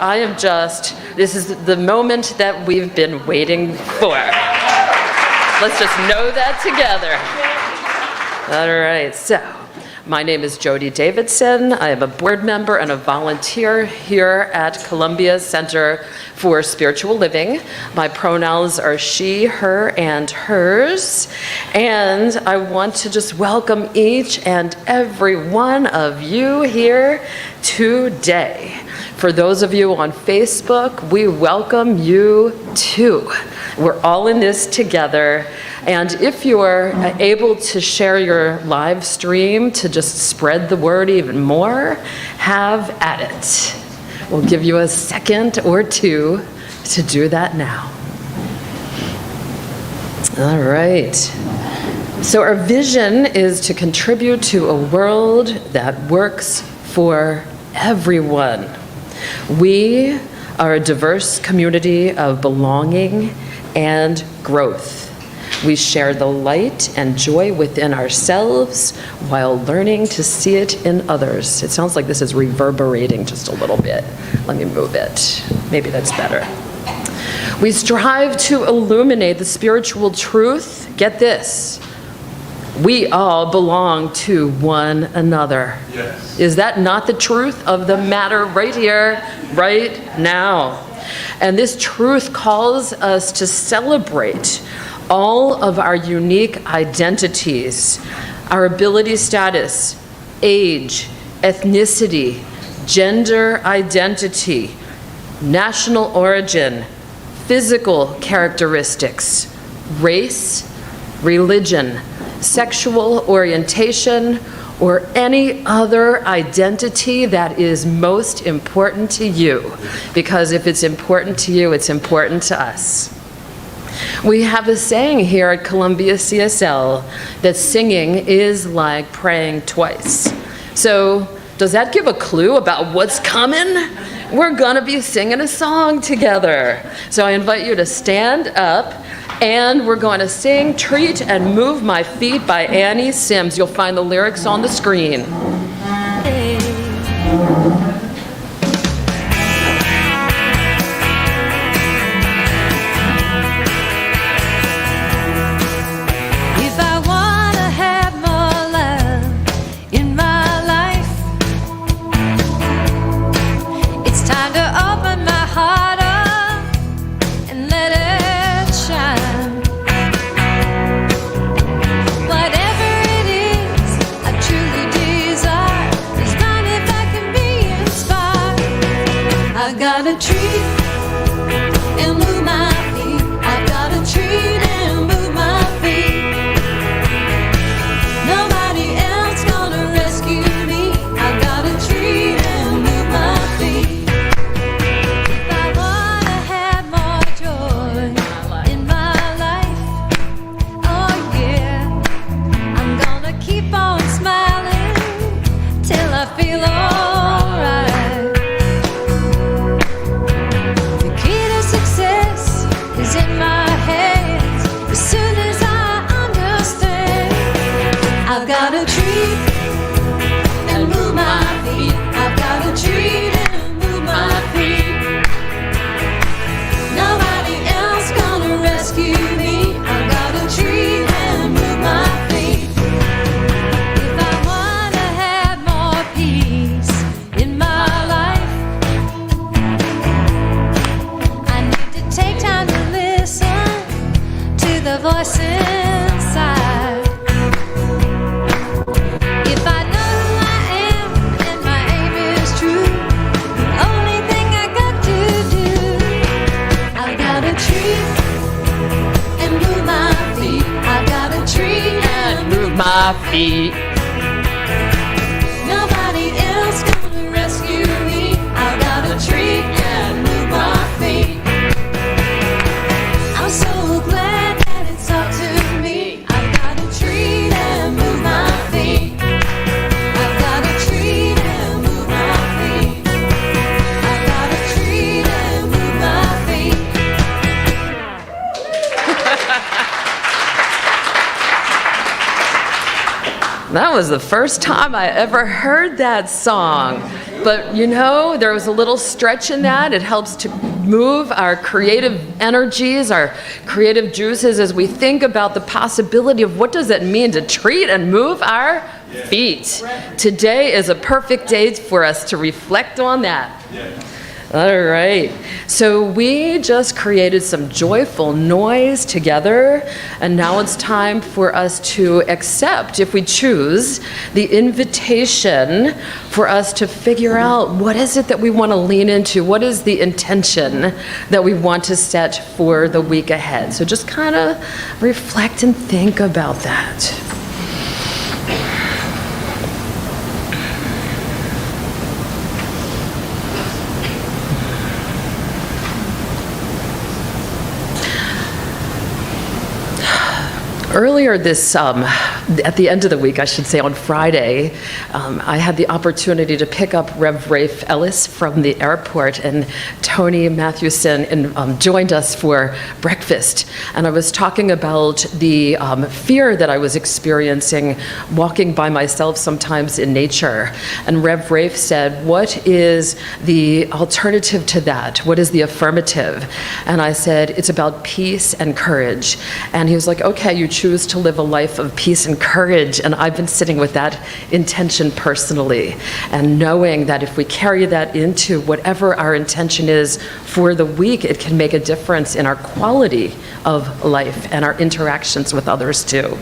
This is the moment that we've been waiting for. Let's just know that together. All right, so my name is Jody Davidson. I am a board member and a volunteer here at Columbia Center for Spiritual Living. My pronouns are she, her, and hers. And I want to just welcome each and every one of you here today. For those of you on Facebook, we welcome you too. We're all in this together. And if you're able to share your live stream to just spread the word even more, have at it. We'll give you a second or two to do that now. All right. So our vision is to contribute to a world that works for everyone. We are a diverse community of belonging and growth. We share the light and joy within ourselves while learning to see it in others. It sounds like this is reverberating just a little bit. Let me move it. Maybe that's better. We strive to illuminate the spiritual truth. Get this. We all belong to one another. Yes. Is that not the truth of the matter right here, right now? And this truth calls us to celebrate all of our unique identities, our ability status, age, ethnicity, gender identity, national origin, physical characteristics, race, religion, sexual orientation, or any other identity that is most important to you. Because if it's important to you, it's important to us. We have a saying here at Columbia CSL that singing is like praying twice. So does that give a clue about what's coming? We're gonna be singing a song together. So I invite you to stand up and we're going to sing Treat and Move My Feet by Annie Sims. You'll find the lyrics on the screen. That was the first time I ever heard that song. But there was a little stretch in that. It helps to move our creative energies, our creative juices as we think about the possibility of what does it mean to treat and move our feet. Today is a perfect day for us to reflect on that. All right, so we just created some joyful noise together, and now it's time for us to accept, if we choose, the invitation for us to figure out what is it that we want to lean into, what is the intention that we want to set for the week ahead. So just kind of reflect and think about that. Earlier this, at the end of the week, I should say on Friday, I had the opportunity to pick up Rev Rafe Ellis from the airport, and Tony Matthewson joined us for breakfast. And I was talking about the fear that I was experiencing walking by myself sometimes in nature. And Rev Rafe said, what is the alternative to that? What is the affirmative? And I said, it's about peace and courage. And he was like, okay, you choose to live a life of peace and courage, and I've been sitting with that intention personally, and knowing that if we carry that into whatever our intention is for the week, it can make a difference in our quality of life and our interactions with others too.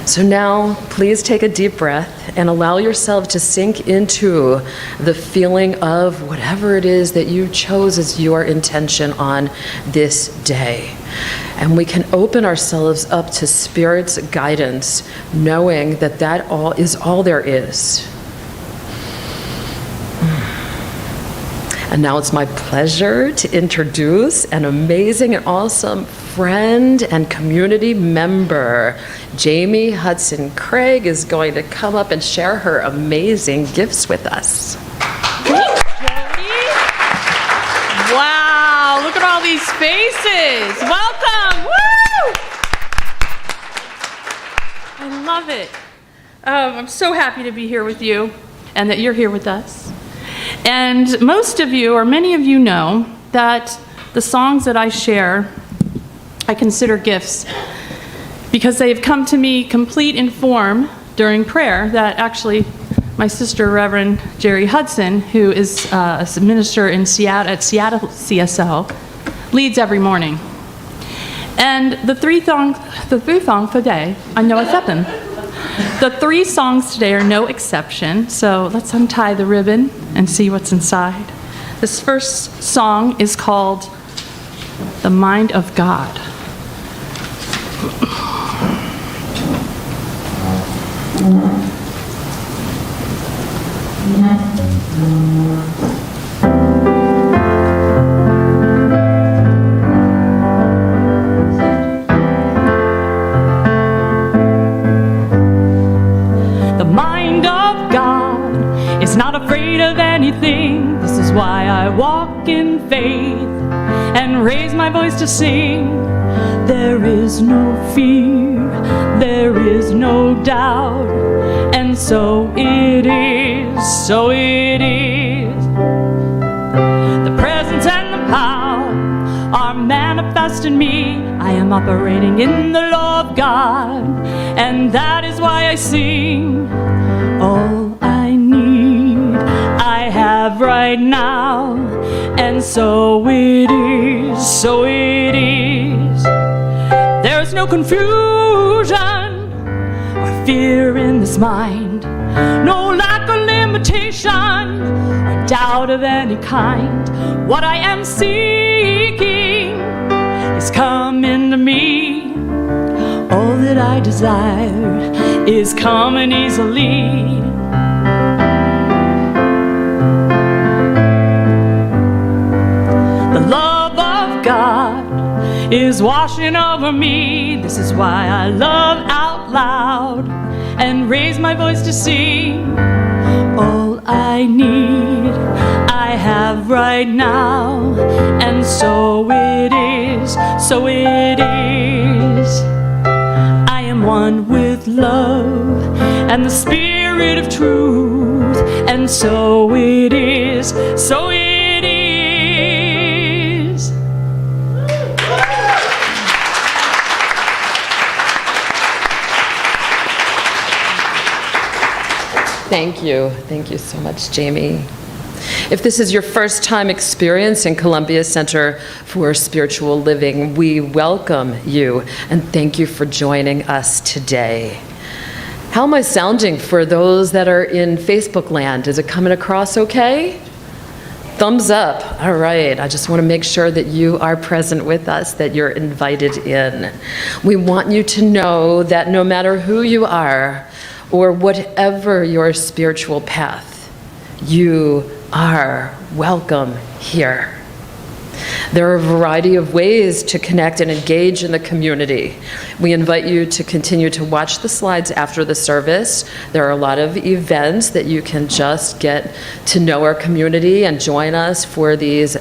So now, please take a deep breath and allow yourself to sink into the feeling of whatever it is that you chose as your intention on this day. And we can open ourselves up to Spirit's guidance, knowing that that all is all there is. And now it's my pleasure to introduce an amazing and awesome friend and community member. Jamie Hudson Craig is going to come up and share her amazing gifts with us. Wow, look at all these faces. Welcome. Woo! I love it. I'm so happy to be here with you and that you're here with us. And most of you, or many of you, know that the songs that I share, I consider gifts because they've come to me complete in form during prayer that actually my sister, Reverend Jerry Hudson, who is a minister in Seattle, at Seattle CSL, leads every morning. And the three songs today, I know it's happened. The three songs today are no exception, so let's untie the ribbon and see what's inside. This first song is called The Mind of God. Not afraid of anything. This is why I walk in faith and raise my voice to sing. There is no fear, there is no doubt, and so it is, so it is. The presence and the power are manifest in me. I am operating in the law of God, and that is why I sing. All I need I have right now, and so it is, so it is. There's no confusion or fear in this mind, no lack of limitation or doubt of any kind. What I am seeking is coming to me. All that I desire is coming easily. The love of God is washing over me. This is why I love out loud and raise my voice to sing. All I need I have right now, and so it is, so it is. I am one with love and the Spirit of truth, and and so it is, so it is. Thank you. Thank you so much, Jamie. If this is your first time experiencing Columbia Center for Spiritual Living, we welcome you and thank you for joining us today. How am I sounding for those that are in Facebook land? Is it coming across okay? Thumbs up. All right. I just want to make sure that you are present with us, that you're invited in. We want you to know that no matter who you are or whatever your spiritual path, you are welcome here. There are a variety of ways to connect and engage in the community. We invite you to continue to watch the slides after the service. There are a lot of events that you can just get to know our community and join us for these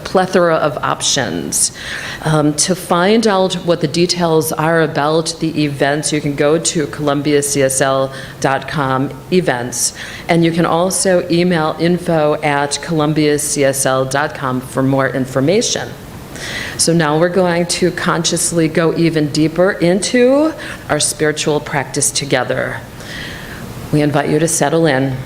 plethora of options. To find out what the details are about the events, you can go to columbiacsl.com events, and you can also email info@columbiacsl.com for more information. So now we're going to consciously go even deeper into our spiritual practice together. We invite you to settle in,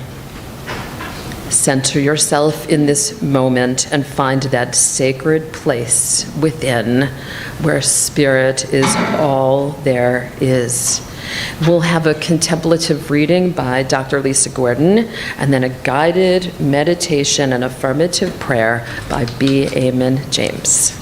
center yourself in this moment, and find that sacred place within where spirit is all there is. We'll have a contemplative reading by Dr. Lisa Gordon, and then a guided meditation and affirmative prayer by B. Amon James.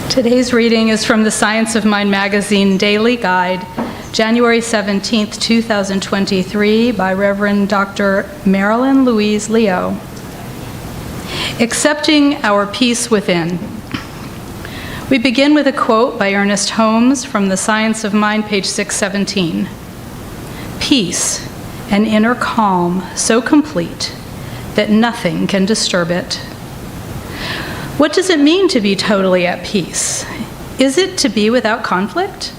Today's reading is from the Science of Mind magazine Daily Guide, January 17th, 2023, by Reverend Dr. Marilyn Louise Leo. Accepting our peace within. We begin with a quote by Ernest Holmes from the Science of Mind, page 617. Peace, an inner calm so complete that nothing can disturb it. What does it mean to be totally at peace? Is it to be without conflict?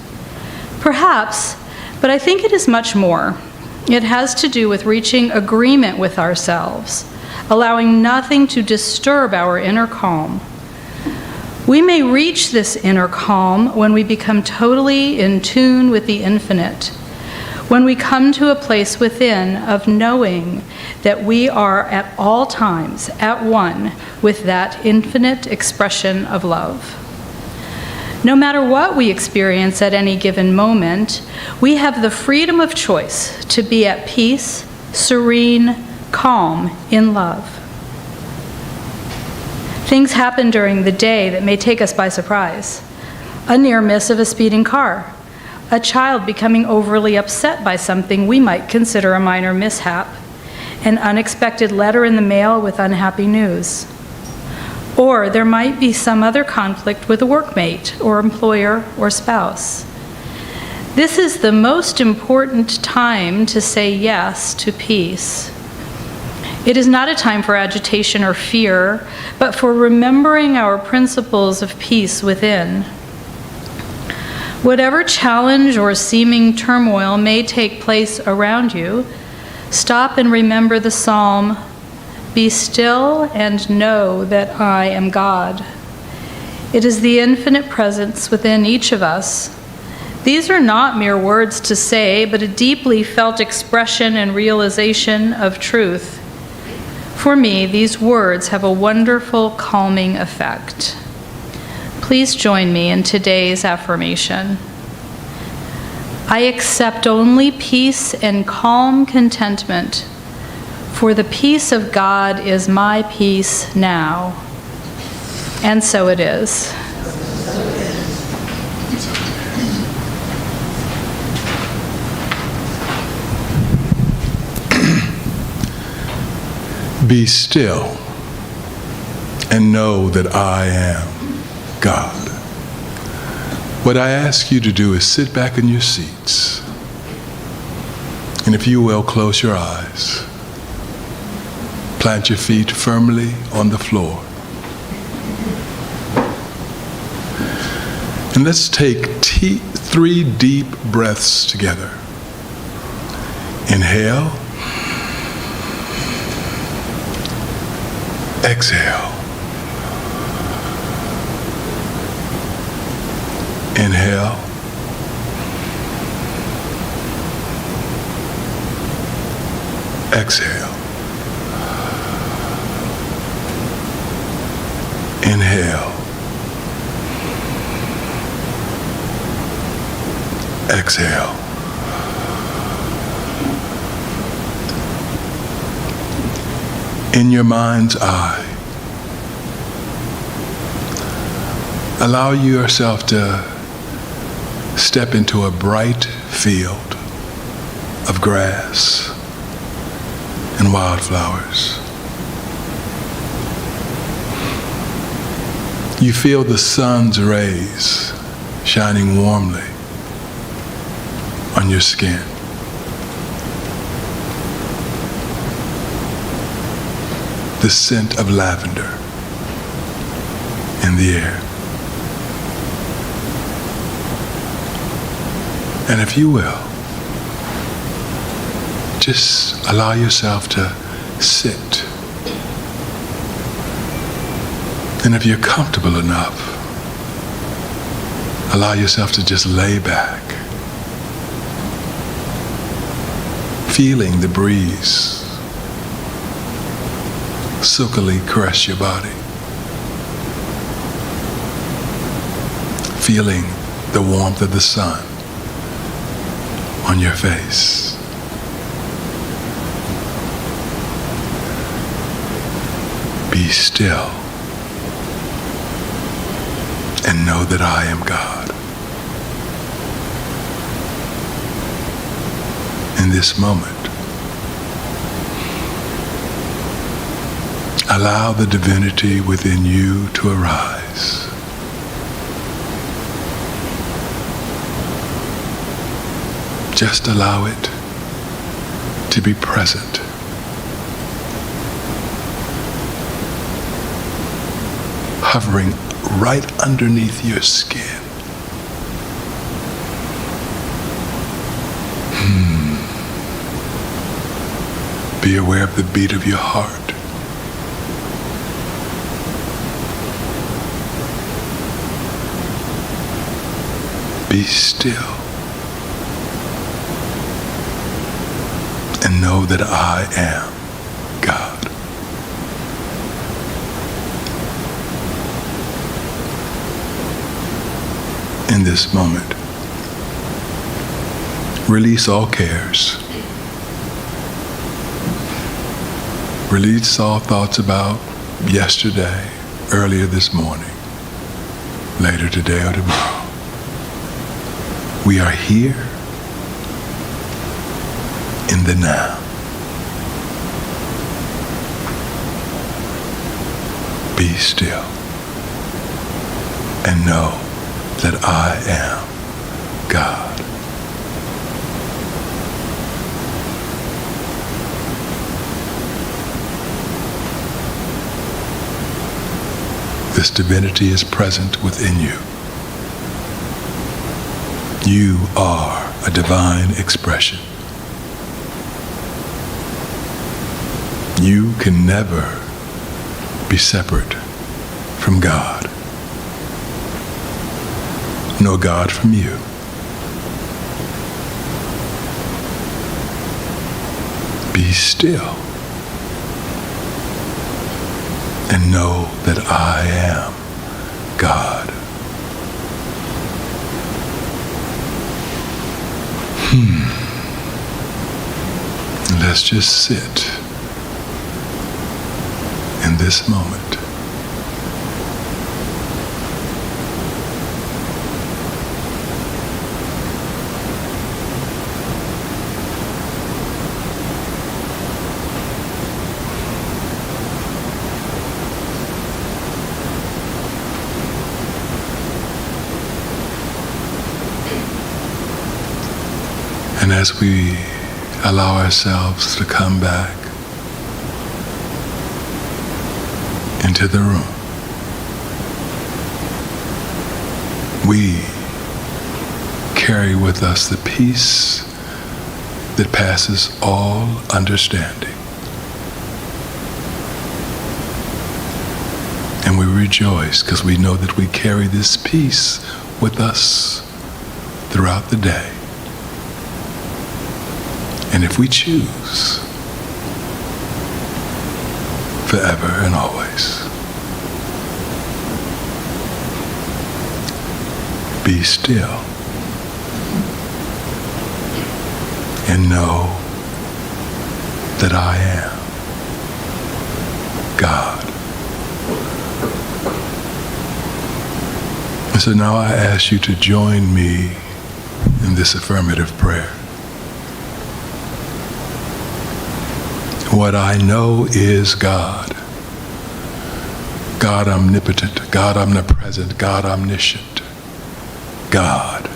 Perhaps, but I think it is much more. It has to do with reaching agreement with ourselves, allowing nothing to disturb our inner calm. We may reach this inner calm when we become totally in tune with the infinite, when we come to a place within of knowing that we are at all times at one with that infinite expression of love. No matter what we experience at any given moment, we have the freedom of choice to be at peace, serene, calm, in love. Things happen during the day that may take us by surprise. A near miss of a speeding car, a child becoming overly upset by something we might consider a minor mishap, an unexpected letter in the mail with unhappy news. Or there might be some other conflict with a workmate or employer or spouse. This is the most important time to say yes to peace. It is not a time for agitation or fear, but for remembering our principles of peace within. Whatever challenge or seeming turmoil may take place around you, stop and remember the psalm, "Be still and know that I am God." It is the infinite presence within each of us. These are not mere words to say, but a deeply felt expression and realization of truth. For me, these words have a wonderful calming effect. Please join me in today's affirmation. I accept only peace and calm contentment, for the peace of God is my peace now. And so it is. Be still and know that I am God. What I ask you to do is sit back in your seats. And if you will, close your eyes. Plant your feet firmly on the floor. And let's take 3 deep breaths together. Inhale. Exhale. Inhale. Exhale. Inhale. Exhale. In your mind's eye, allow yourself to step into a bright field of grass and wildflowers. You feel the sun's rays shining warmly on your skin. The scent of lavender in the air. And if you will, just allow yourself to sit. And if you're comfortable enough, allow yourself to just lay back, feeling the breeze silkily caress your body, feeling the warmth of the sun on your face. Be still and know that I am God. In this moment, allow the divinity within you to arise. Just allow it to be present. Hovering right underneath your skin. Be aware of the beat of your heart. Be still and know that I am God. In this moment, release all cares. Release all thoughts about yesterday, earlier this morning, later today or tomorrow. We are here in the now. Be still and know that I am God. This divinity is present within you. You are a divine expression. You can never be separate from God, nor God from you. Be still and know that I am God. Let's just sit in this moment. And as we allow ourselves to come back into the room, we carry with us the peace that passes all understanding. And we rejoice because we know that we carry this peace with us throughout the day. And if we choose, forever and always. Be still and know that I am God. And so now I ask you to join me in this affirmative prayer. What I know is God. God omnipotent, God omnipresent, God omniscient. God.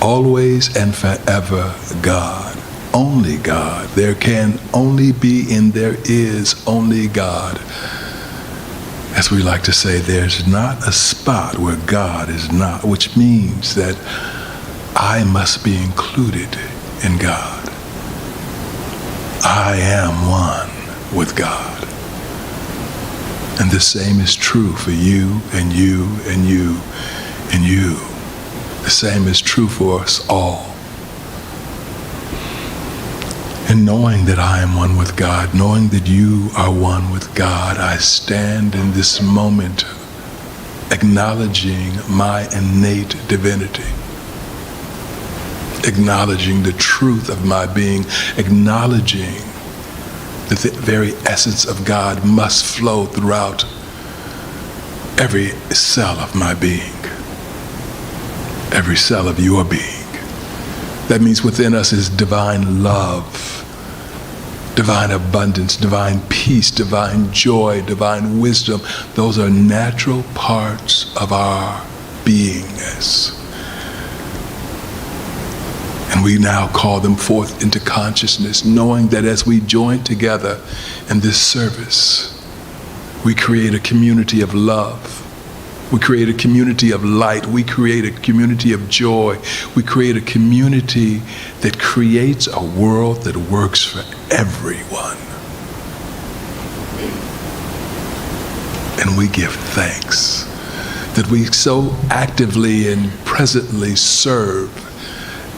Always and forever God. Only God. There can only be and there is only God. As we like to say, there's not a spot where God is not, which means that I must be included in God. I am one with God. And the same is true for you and you and you and you. The same is true for us all. And knowing that I am one with God, knowing that you are one with God, I stand in this moment acknowledging my innate divinity, acknowledging the truth of my being, acknowledging that the very essence of God must flow throughout every cell of my being, every cell of your being. That means within us is divine love, divine abundance, divine peace, divine joy, divine wisdom. Those are natural parts of our beingness. And we now call them forth into consciousness, knowing that as we join together in this service, we create a community of love. We create a community of light. We create a community of joy. We create a community that creates a world that works for everyone. And we give thanks that we so actively and presently serve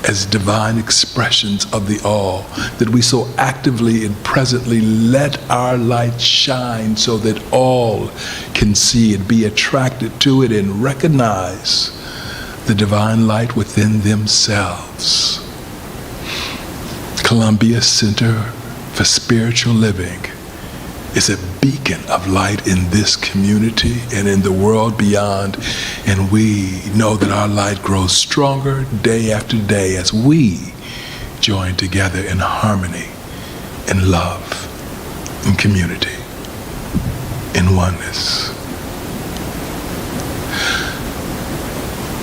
as divine expressions of the all, that we so actively and presently let our light shine so that all can see it, be attracted to it, and recognize the divine light within themselves. Columbia Center for Spiritual Living is a beacon of light in this community and in the world beyond, and we know that our light grows stronger day after day as we join together in harmony, in love, in community, in oneness.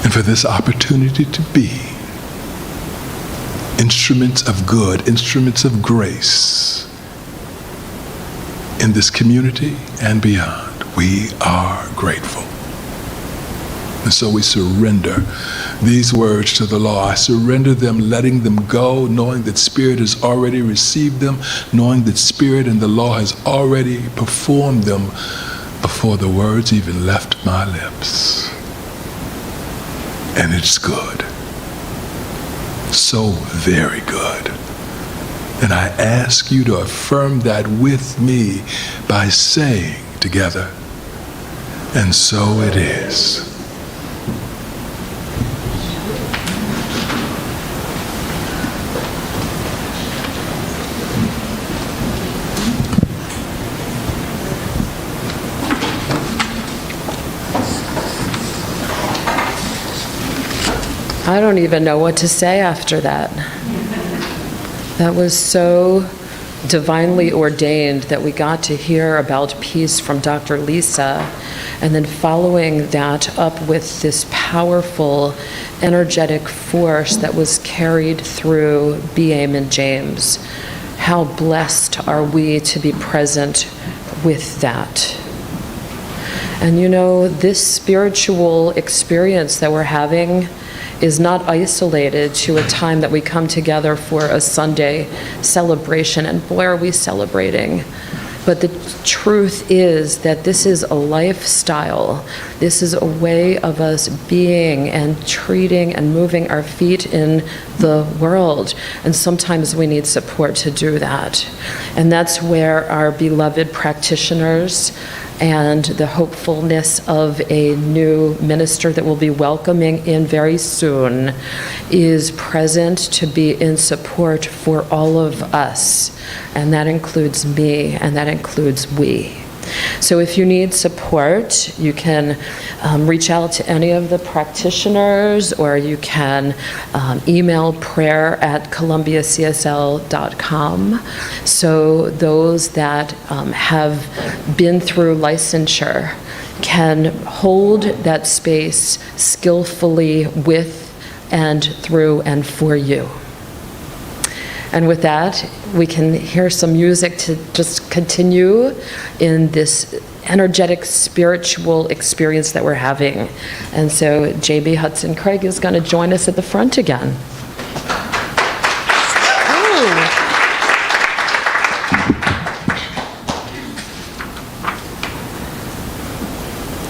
And for this opportunity to be instruments of good, instruments of grace, in this community and beyond, we are grateful. And so we surrender these words to the law. I surrender them, letting them go, knowing that Spirit has already received them, knowing that Spirit and the law has already performed them before the words even left my lips. And it's good. So very good. And I ask you to affirm that with me by saying together, and so it is. I don't even know what to say after that. That was so divinely ordained that we got to hear about peace from Dr. Lisa, and then following that up with this powerful, energetic force that was carried through B.A.M. and James. How blessed are we to be present with that. And you know, this spiritual experience that we're having is not isolated to a time that we come together for a Sunday celebration, and boy, are we celebrating. But the truth is that this is a lifestyle. This is a way of us being and treating and moving our feet in the world. And sometimes we need support to do that. And that's where our beloved practitioners and the hopefulness of a new minister that we'll be welcoming in very soon is present to be in support for all of us. And that includes me, and that includes we. So if you need support, you can reach out to any of the practitioners, or you can email prayer@columbiacsl.com. So those that have been through licensure can hold that space skillfully with and through and for you. And with that, we can hear some music to just continue in this energetic spiritual experience that we're having. And so J.B. Hudson Craig is going to join us at the front again.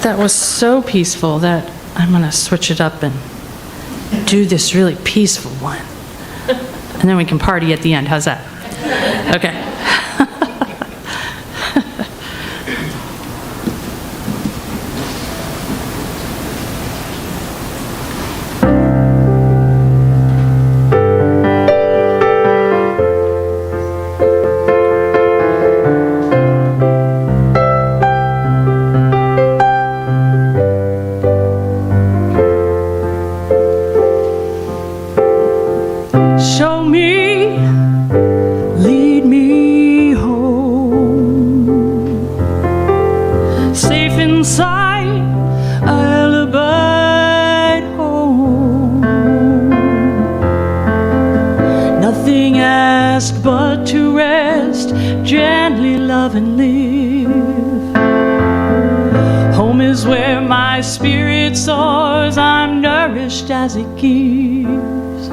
That was so peaceful that I'm going to switch it up and do this really peaceful one. And then we can party at the end. How's that? Okay. Show me, lead me home. Safe inside, I'll abide home. Nothing asked but to rest, gently love and live. Home is where my spirit soars, I'm nourished as it gives.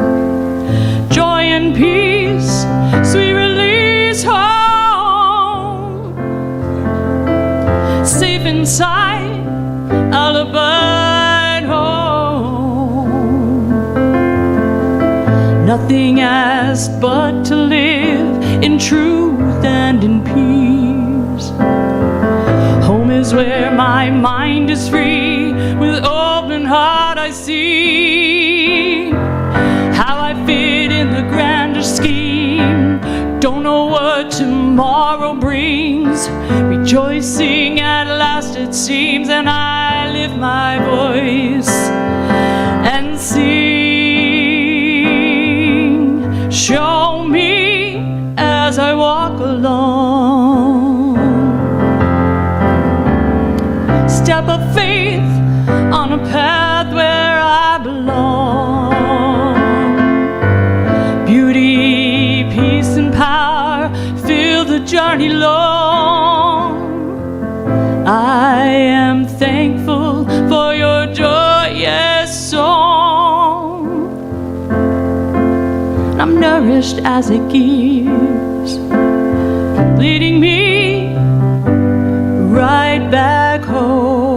Joy and peace, sweet release, home. Safe inside, I'll abide home. Nothing asked but to live in truth and in peace. Home is where my mind is free, with open heart I see how I fit in the grander scheme. Don't know what tomorrow brings, rejoicing at last it seems, and I lift my voice and sing. Show me as I walk along, step of faith on a path where I belong. Beauty, peace, and power fill the journey long. I am thankful for your joyous song. I'm nourished as it gives, leading me right back home.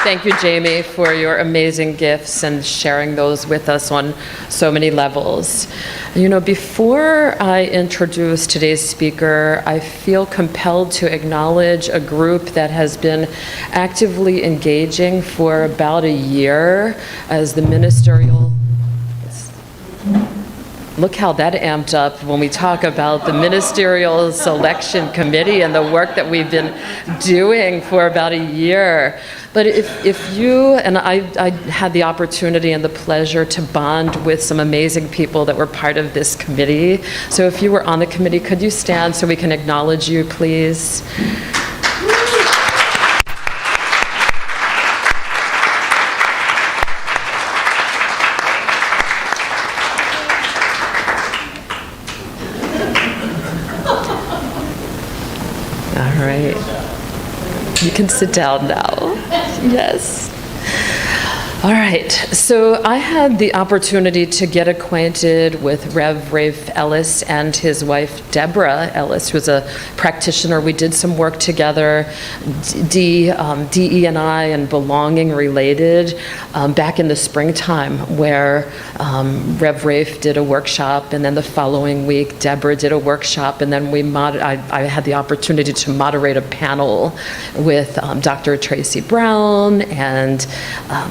Thank you, Jamie, for your amazing gifts and sharing those with us on so many levels. You know, before I introduce today's speaker, I feel compelled to acknowledge a group that has been actively engaging for about a year as the ministerial. Look how that amped up when we talk about the Ministerial Selection Committee and the work that we've been doing for about a year. But if you, and I had the opportunity and the pleasure to bond with some amazing people that were part of this committee. So if you were on the committee, could you stand so we can acknowledge you, please? All right. You can sit down now. Yes. All right, so I had the opportunity to get acquainted with Rafe Ellis and his wife, Deborah Ellis, who's a practitioner. We did some work together, DE&I and belonging related, back in the springtime, where Rafe did a workshop, and then the following week, Deborah did a workshop, and then I had the opportunity to moderate a panel with Dr. Tracy Brown and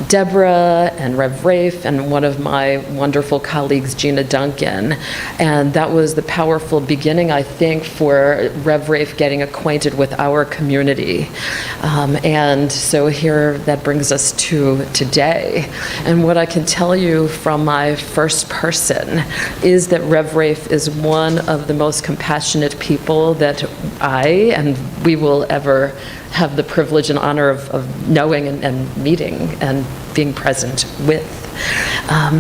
Deborah and Rafe and one of my wonderful colleagues, Gina Duncan. And that was the powerful beginning, I think, for Rafe getting acquainted with our community. And so here, that brings us to today. And what I can tell you from my first person is that Rafe is one of the most compassionate people that I and we will ever have the privilege and honor of knowing and meeting and being present with.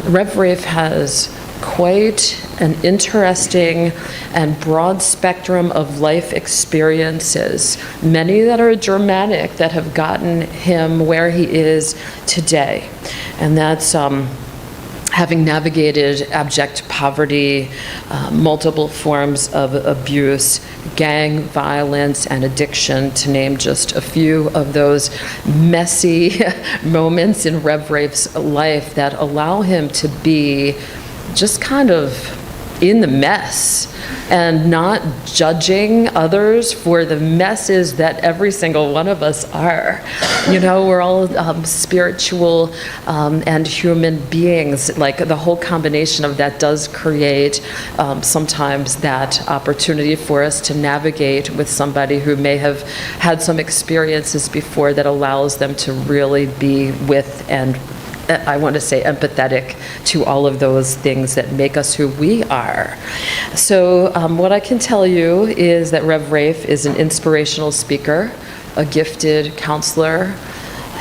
Rafe has quite an interesting and broad spectrum of life experiences, many that are dramatic, that have gotten him where he is today. And that's having navigated abject poverty, multiple forms of abuse, gang violence, and addiction, to name just a few of those messy moments in Rafe's life that allow him to be just kind of in the mess and not judging others for the messes that every single one of us are. You know, we're all spiritual and human beings. Like, the whole combination of that does create sometimes that opportunity for us to navigate with somebody who may have had some experiences before that allows them to really be with and I want to say empathetic to all of those things that make us who we are. So what I can tell you is that Rafe is an inspirational speaker, a gifted counselor,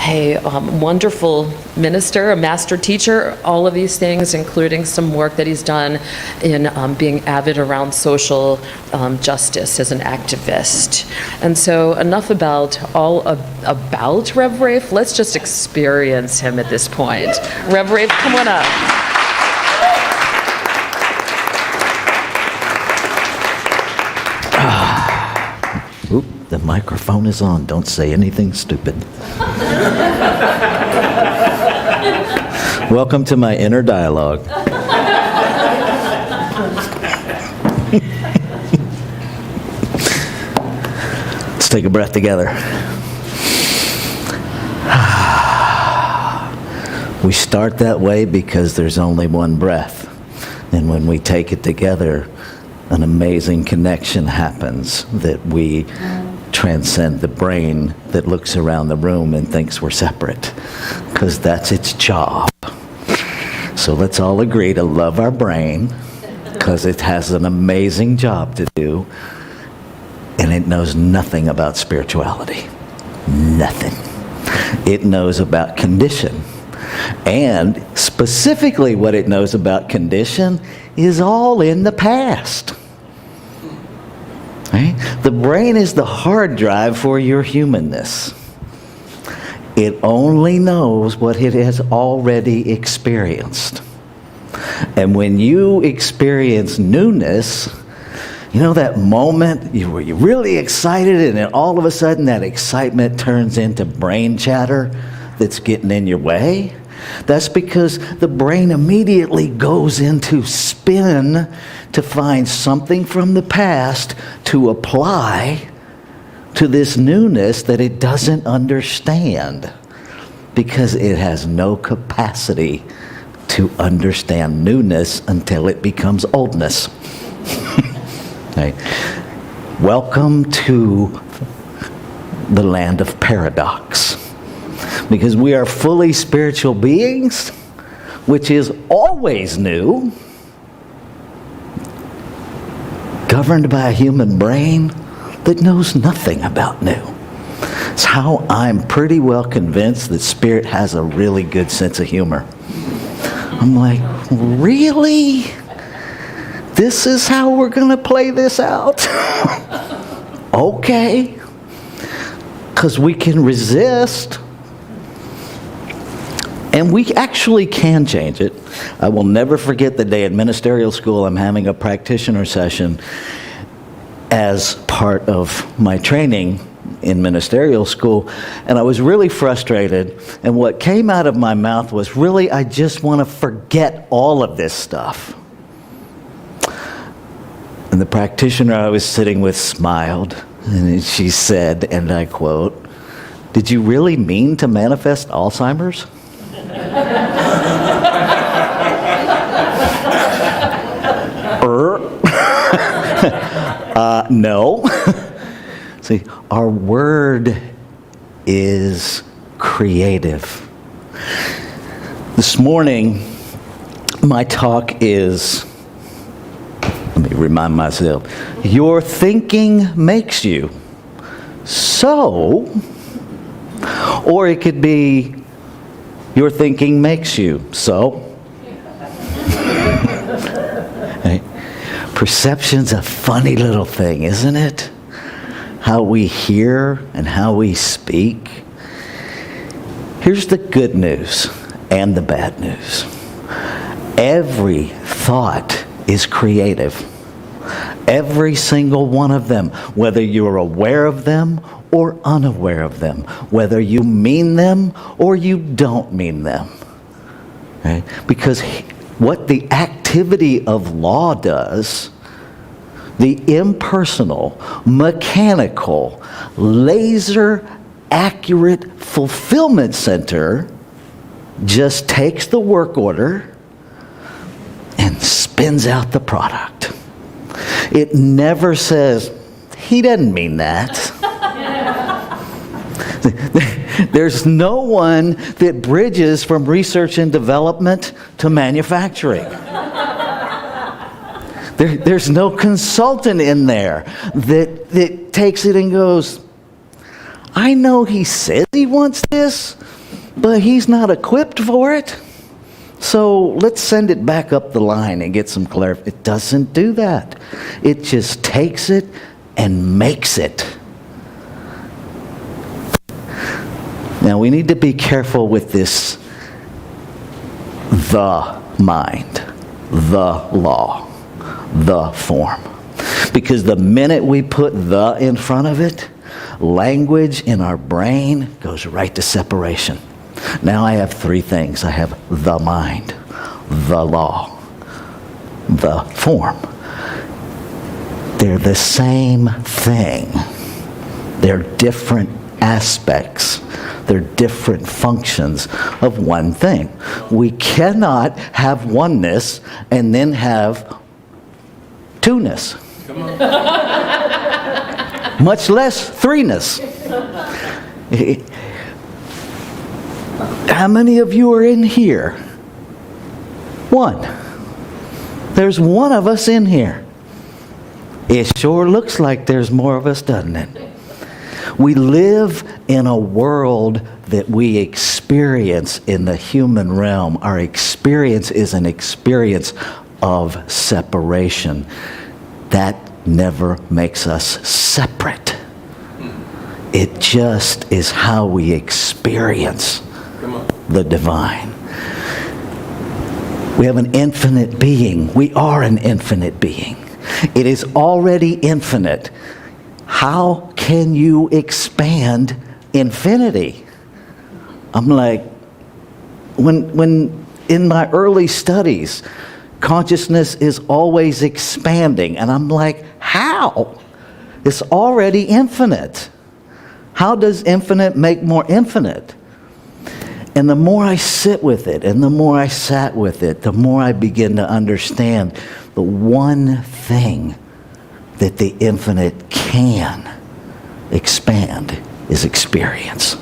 a wonderful minister, a master teacher, all of these things, including some work that he's done in being avid around social justice as an activist. And so enough about about Rev Rafe. Let's just experience him at this point. Rev Rafe, come on up. Oop, the microphone is on. Don't say anything stupid. Welcome to my inner dialogue. Let's take a breath together. We start that way because there's only one breath. And when we take it together, an amazing connection happens that we transcend the brain that looks around the room and thinks we're separate, because that's its job. So let's all agree to love our brain, because it has an amazing job to do, and it knows nothing about spirituality. Nothing. It knows about condition. And specifically what it knows about condition is all in the past. Right? The brain is the hard drive for your humanness. It only knows what it has already experienced. And when you experience newness, you know that moment where you're really excited and then all of a sudden that excitement turns into brain chatter that's getting in your way? That's because the brain immediately goes into spin to find something from the past to apply to this newness that it doesn't understand, because it has no capacity to understand newness until it becomes oldness. Okay. Welcome to the land of paradox. Because we are fully spiritual beings, which is always new, governed by a human brain that knows nothing about new. It's how I'm pretty well convinced that Spirit has a really good sense of humor. I'm like, really? This is how we're going to play this out? okay, because we can resist. And we actually can change it. I will never forget the day at ministerial school. I'm having a practitioner session as part of my training in ministerial school, and I was really frustrated, and what came out of my mouth was, really, I just want to forget all of this stuff. And the practitioner I was sitting with smiled, and she said, and I quote, "Did you really mean to manifest Alzheimer's?" No. See, our word is creative. This morning, my talk is, let me remind myself, your thinking makes you. So, or it could be, your thinking makes you. So, right? Perception's a funny little thing, isn't it? How we hear and how we speak. Here's the good news and the bad news. Every thought is creative. Every single one of them, whether you're aware of them or unaware of them, whether you mean them or you don't mean them. Right? Because what the activity of law does, the impersonal, mechanical, laser accurate fulfillment center just takes the work order and spins out the product. It never says, he doesn't mean that. There's no one that bridges from research and development to manufacturing. There's no consultant in there that takes it and goes, I know he says he wants this, but he's not equipped for it. So let's send it back up the line and get some clarification. It doesn't do that. It just takes it and makes it. Now we need to be careful with this, the mind, the law, the form. Because the minute we put the in front of it, language in our brain goes right to separation. Now I have three things. I have the mind, the law, the form. They're the same thing. They're different aspects. They're different functions of one thing. We cannot have oneness and then have two-ness. Come on. Much less three-ness. How many of you are in here? One. There's one of us in here. It sure looks like there's more of us, doesn't it? We live in a world that we experience in the human realm. Our experience is an experience of separation. That never makes us separate. It just is how we experience the divine. We have an infinite being. We are an infinite being. It is already infinite. How can you expand infinity? I'm like, when in my early studies, consciousness is always expanding. And I'm like, how? It's already infinite. How does infinite make more infinite? And the more I sit with it, and the more I sat with it, the more I begin to understand the one thing that the infinite can expand is experience.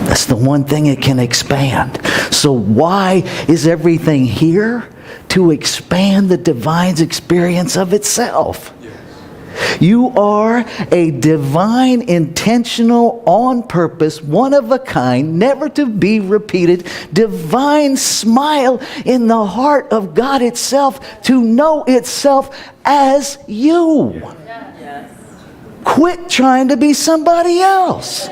That's the one thing it can expand. So why is everything here? To expand the divine's experience of itself. You are a divine, intentional, on purpose, one of a kind, never to be repeated, divine smile in the heart of God itself to know itself as you. Yes. Quit trying to be somebody else.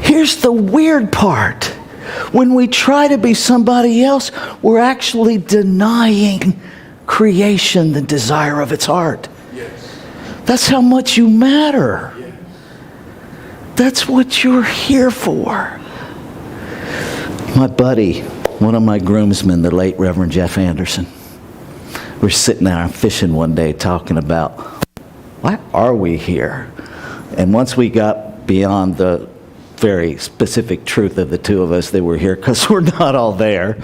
Here's the weird part. When we try to be somebody else, we're actually denying creation the desire of its heart. Yes. That's how much you matter. Yes. That's what you're here for. My buddy, one of my groomsmen, the late Reverend Jeff Anderson, we're sitting there fishing one day talking about, why are we here? And once we got beyond the very specific truth of the two of us that we're here because we're not all there.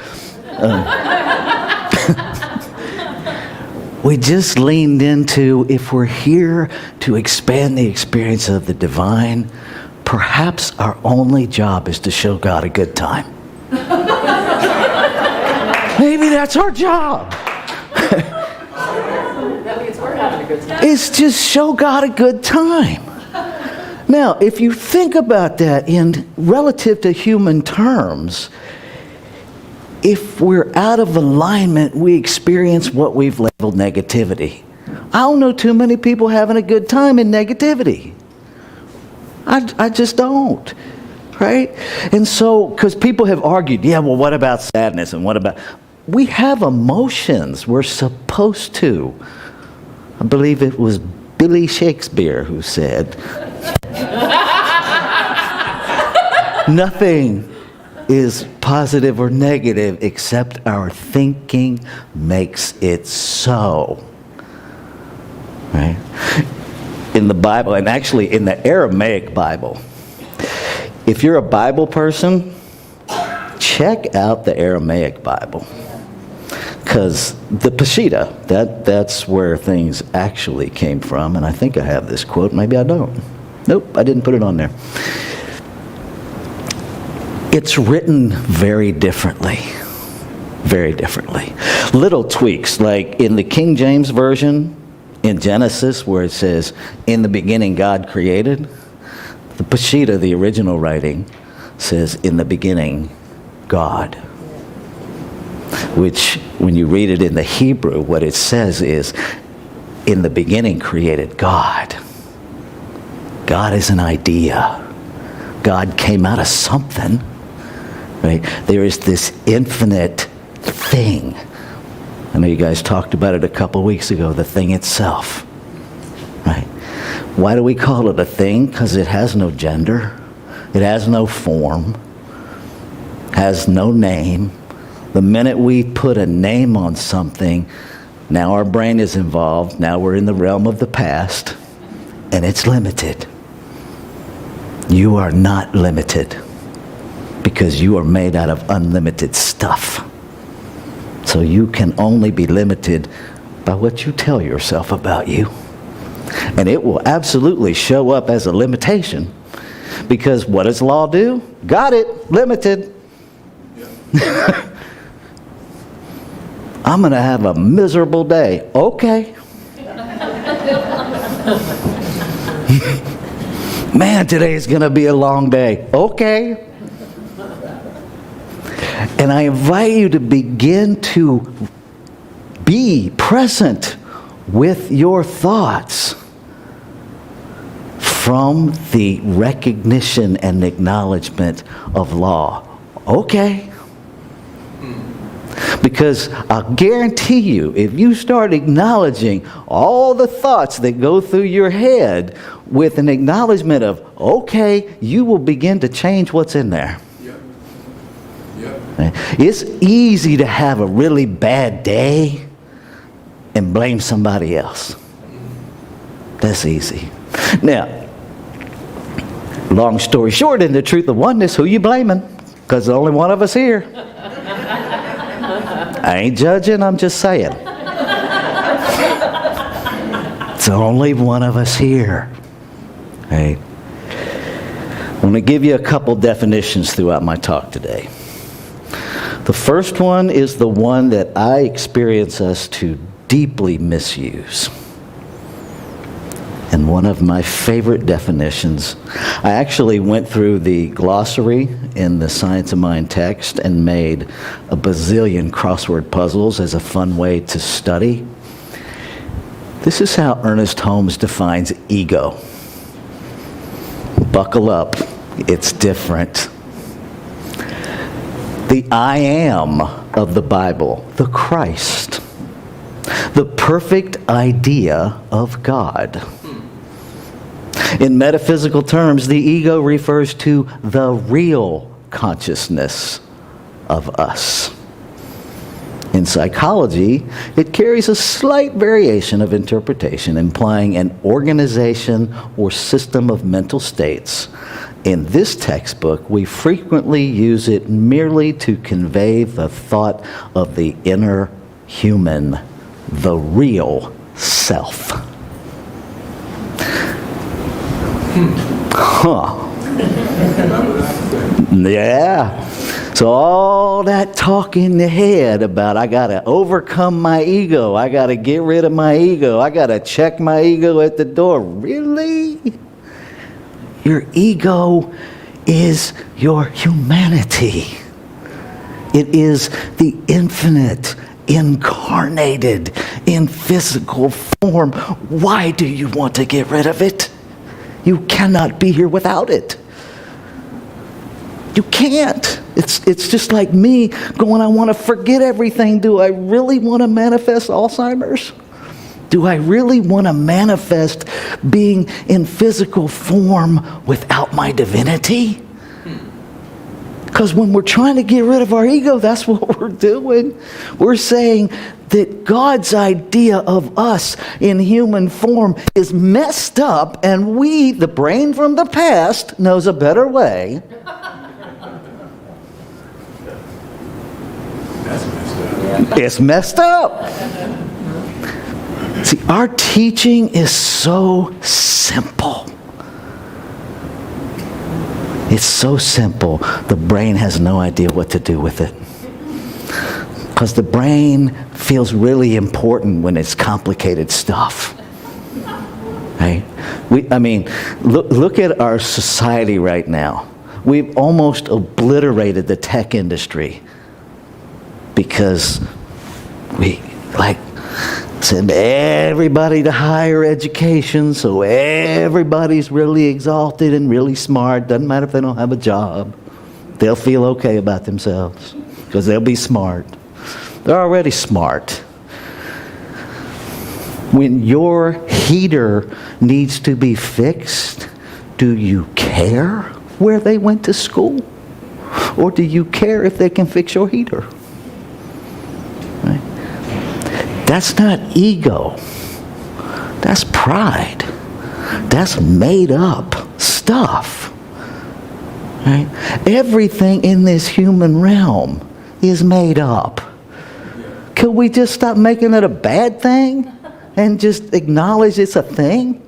We just leaned into, if we're here to expand the experience of the divine, perhaps our only job is to show God a good time. Maybe that's our job. That means we're having a good time. It's just show God a good time. Now, if you think about that in relative to human terms, if we're out of alignment, we experience what we've labeled negativity. I don't know too many people having a good time in negativity. I just don't, right? And so, because people have argued, yeah, well, what about sadness and what about... We have emotions. We're supposed to. I believe it was Billy Shakespeare who said... Nothing is positive or negative except our thinking makes it so. Right? In the Bible, and actually in the Aramaic Bible, if you're a Bible person, check out the Aramaic Bible. Because the Peshitta, that's where things actually came from. And I think I have this quote, maybe I don't. Nope, I didn't put it on there. It's written very differently. Very differently. Little tweaks, like in the King James Version, in Genesis, where it says, in the beginning God created, the Peshitta, the original writing, says, in the beginning, God. Which, when you read it in the Hebrew, what it says is, in the beginning created God. God is an idea. God came out of something. Right? There is this infinite thing. I know you guys talked about it a couple weeks ago, the thing itself. Right? Why do we call it a thing? Because it has no gender. It has no form. Has no name. The minute we put a name on something, now our brain is involved. Now we're in the realm of the past. And it's limited. You are not limited. Because you are made out of unlimited stuff. So you can only be limited by what you tell yourself about you. And it will absolutely show up as a limitation. Because what does law do? Got it, limited. Yeah. I'm going to have a miserable day. Okay. Man, today's going to be a long day. Okay. And I invite you to begin to be present with your thoughts from the recognition and acknowledgement of law. Okay. Because I'll guarantee you, if you start acknowledging all the thoughts that go through your head with an acknowledgement of, okay, you will begin to change what's in there. It's easy to have a really bad day and blame somebody else. That's easy. Now, long story short, in the truth of oneness, who you blaming? Because there's only one of us here. I ain't judging, I'm just saying. It's only one of us here. Right? I'm going to give you a couple definitions throughout my talk today. The first one is the one that I experience us to deeply misuse. And one of my favorite definitions, I actually went through the glossary in the Science of Mind text and made a bazillion crossword puzzles as a fun way to study. This is how Ernest Holmes defines ego. Buckle up, it's different. The I am of the Bible, the Christ, the perfect idea of God. In metaphysical terms, the ego refers to the real consciousness of us. In psychology, it carries a slight variation of interpretation, implying an organization or system of mental states. In this textbook, we frequently use it merely to convey the thought of the inner human, the real self. Yeah. So all that talk in the head about I got to overcome my ego, I got to get rid of my ego, I got to check my ego at the door. Really? Your ego is your humanity. It is the infinite, incarnated, in physical form. Why do you want to get rid of it? You cannot be here without it. You can't. It's just like me going, I want to forget everything. Do I really want to manifest Alzheimer's? Do I really want to manifest being in physical form without my divinity? Because when we're trying to get rid of our ego, that's what we're doing. We're saying that God's idea of us in human form is messed up, and we, the brain from the past, knows a better way. It's messed up. See, our teaching is so simple. It's so simple, the brain has no idea what to do with it. Because the brain feels really important when it's complicated stuff. Right? Look at our society right now. We've almost obliterated the tech industry because we send everybody to higher education, so everybody's really exalted and really smart. Doesn't matter if they don't have a job. They'll feel okay about themselves because they'll be smart. They're already smart. When your heater needs to be fixed, do you care where they went to school? Or do you care if they can fix your heater? Right? That's not ego. That's pride. That's made up stuff. Right? Everything in this human realm is made up. Could we just stop making it a bad thing and just acknowledge it's a thing?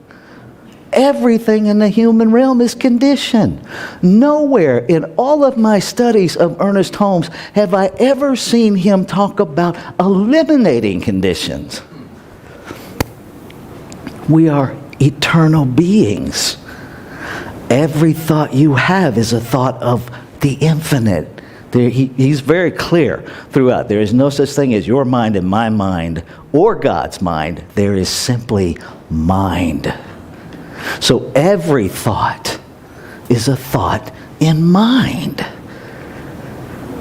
Everything in the human realm is conditioned. Nowhere in all of my studies of Ernest Holmes have I ever seen him talk about eliminating conditions. We are eternal beings. Every thought you have is a thought of the infinite. He's very clear throughout. There is no such thing as your mind and my mind or God's mind. There is simply mind. So every thought is a thought in mind.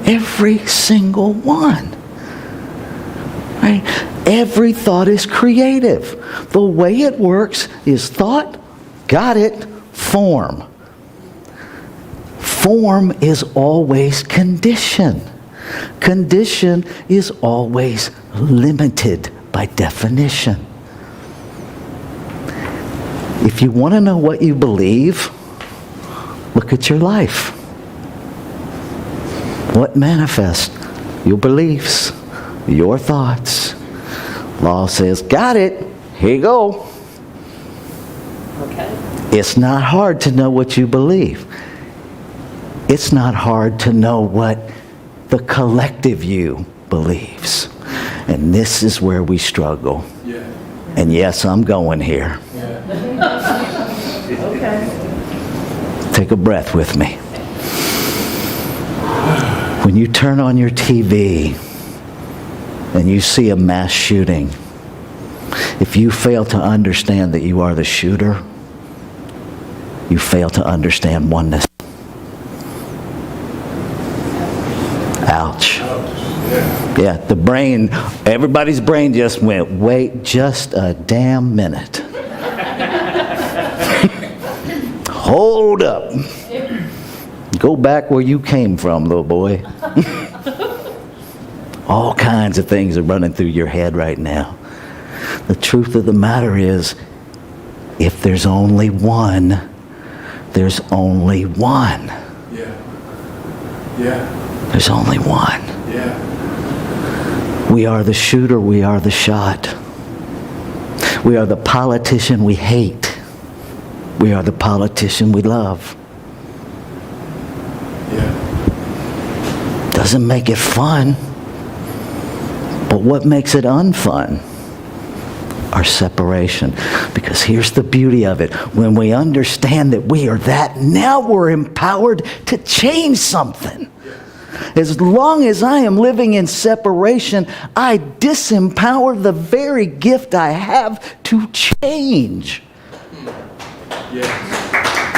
Every single one. Right? Every thought is creative. The way it works is thought, got it, form. Form is always condition. Condition is always limited by definition. If you want to know what you believe, look at your life. What manifests? Your beliefs, your thoughts. Law says, got it, here you go. Okay. It's not hard to know what you believe. it's not hard to know what the collective you believes. And this is where we struggle. Yeah. And yes, I'm going here. Take a breath with me. When you turn on your TV and you see a mass shooting, if you fail to understand that you are the shooter, you fail to understand oneness. Ouch. Yeah, the brain, everybody's brain just went, wait just a damn minute. Hold up. Go back where you came from, little boy. All kinds of things are running through your head right now. The truth of the matter is, if there's only one, there's only one. Yeah. Yeah. There's only one. Yeah. We are the shooter, we are the shot. We are the politician we hate. We are the politician we love. Yeah. Doesn't make it fun. But what makes it unfun? Our separation. Because here's the beauty of it. When we understand that we are that, now we're empowered to change something. As long as I am living in separation, I disempower the very gift I have to change.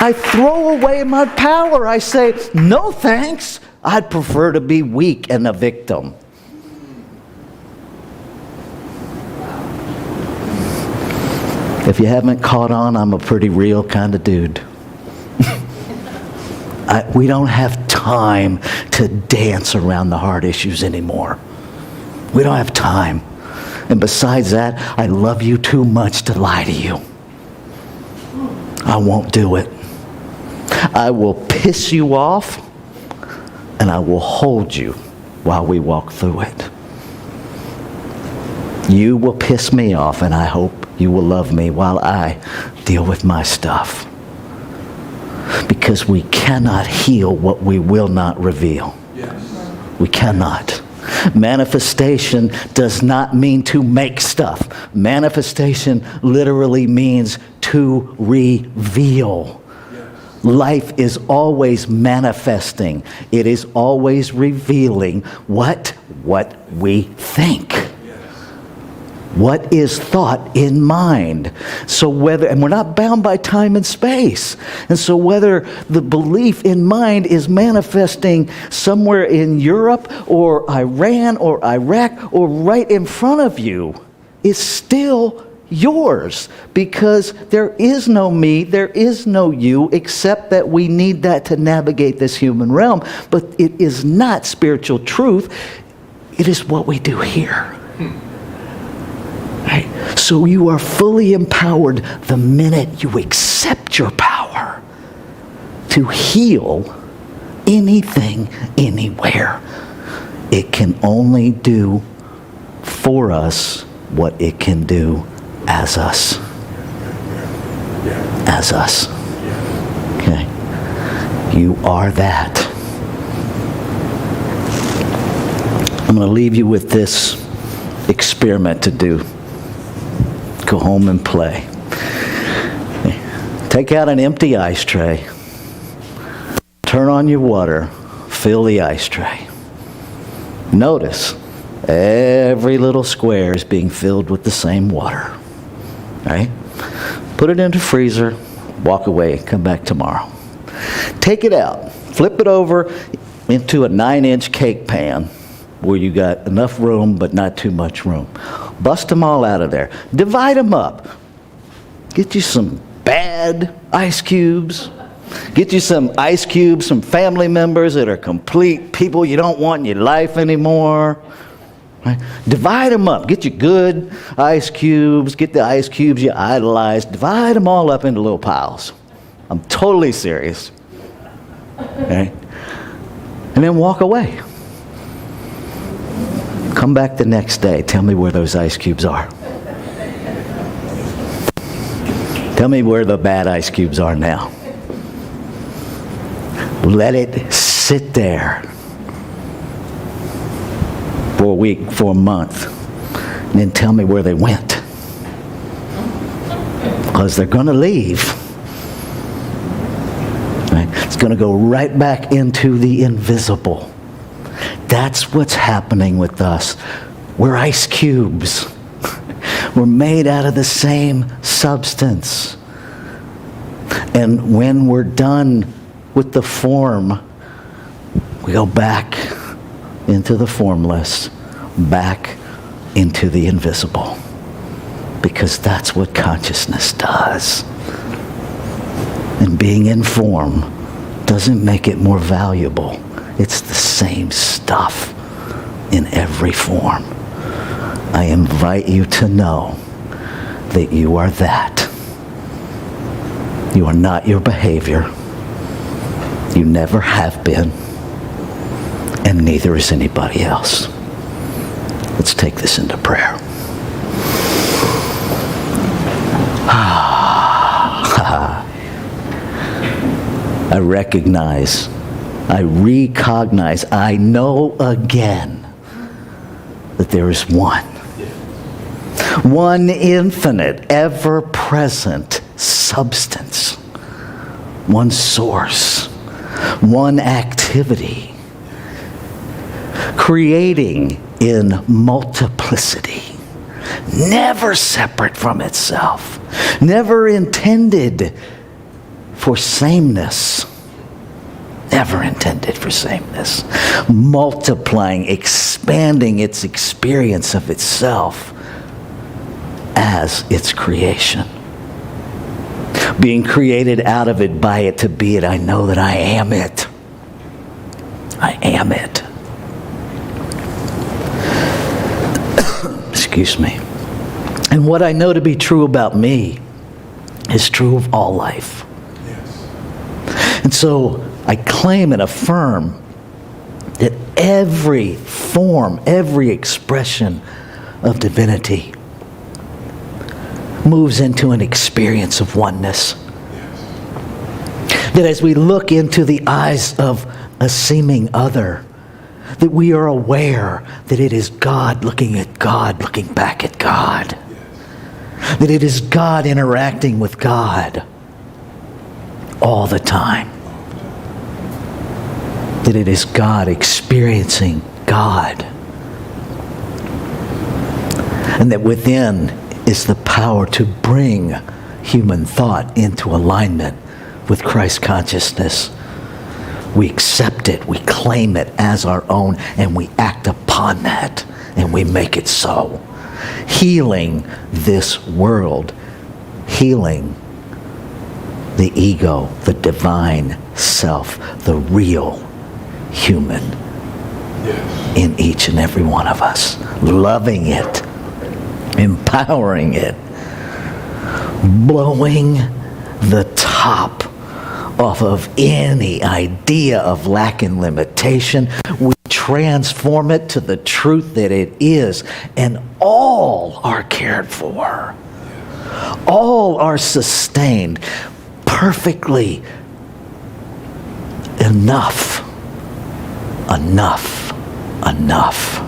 I throw away my power. I say, no thanks. I'd prefer to be weak and a victim. If you haven't caught on, I'm a pretty real kind of dude. We don't have time to dance around the hard issues anymore. We don't have time. And besides that, I love you too much to lie to you. I won't do it. I will piss you off, and I will hold you while we walk through it. You will piss me off, and I hope you will love me while I deal with my stuff. Because we cannot heal what we will not reveal. Yes. We cannot. Manifestation does not mean to make stuff. Manifestation literally means to reveal. Yes. Life is always manifesting. It is always revealing what we think. What is thought in mind? So whether, and we're not bound by time and space. And so whether the belief in mind is manifesting somewhere in Europe or Iran or Iraq or right in front of you is still yours, because there is no me, there is no you, except that we need that to navigate this human realm. But it is not spiritual truth. It is what we do here. Right? So you are fully empowered the minute you accept your power to heal anything, anywhere. It can only do for us what it can do as us. As us. Okay? You are that. I'm going to leave you with this experiment to do. Go home and play. Take out an empty ice tray. Turn on your water. Fill the ice tray. Notice every little square is being filled with the same water. Right? Put it in the freezer. Walk away. Come back tomorrow. Take it out. Flip it over into a 9-inch cake pan where you got enough room but not too much room. Bust them all out of there. Divide them up. Get you some bad ice cubes. Get you some ice cubes, some family members that are complete people you don't want in your life anymore. Right? Divide them up. Get you good ice cubes. Get the ice cubes you idolize. Divide them all up into little piles. I'm totally serious. Okay? And then walk away. Come back the next day. Tell me where those ice cubes are. Tell me where the bad ice cubes are now. Let it sit there for a week, for a month, and then tell me where they went. Because they're going to leave. Right? It's going to go right back into the invisible. That's what's happening with us. We're ice cubes. We're made out of the same substance. And when we're done with the form, we go back into the formless, back into the invisible. Because that's what consciousness does. And being in form doesn't make it more valuable. It's the same stuff in every form. I invite you to know that you are that. You are not your behavior. You never have been. And neither is anybody else. Let's take this into prayer. I recognize, I recognize, I know again that there is one. One infinite, ever-present substance. One source. One activity. Creating in multiplicity. Never separate from itself. Never intended for sameness. Never intended for sameness. Multiplying, expanding its experience of itself as its creation. Being created out of it, by it, to be it. I know that I am it. I am it. Excuse me. And what I know to be true about me is true of all life. Yes. And so I claim and affirm that every form, every expression of divinity moves into an experience of oneness. Yes. That as we look into the eyes of a seeming other, that we are aware that it is God looking at God, looking back at God. Yes. That it is God interacting with God all the time. That it is God experiencing God. And that within is the power to bring human thought into alignment with Christ consciousness. We accept it, we claim it as our own, and we act upon that, and we make it so. Healing this world, healing the ego, the divine self, the real human in each and every one of us. Loving it, empowering it, blowing the top off of any idea of lack and limitation. We transform it to the truth that it is, and all are cared for. All are sustained perfectly. Enough. Enough. Enough.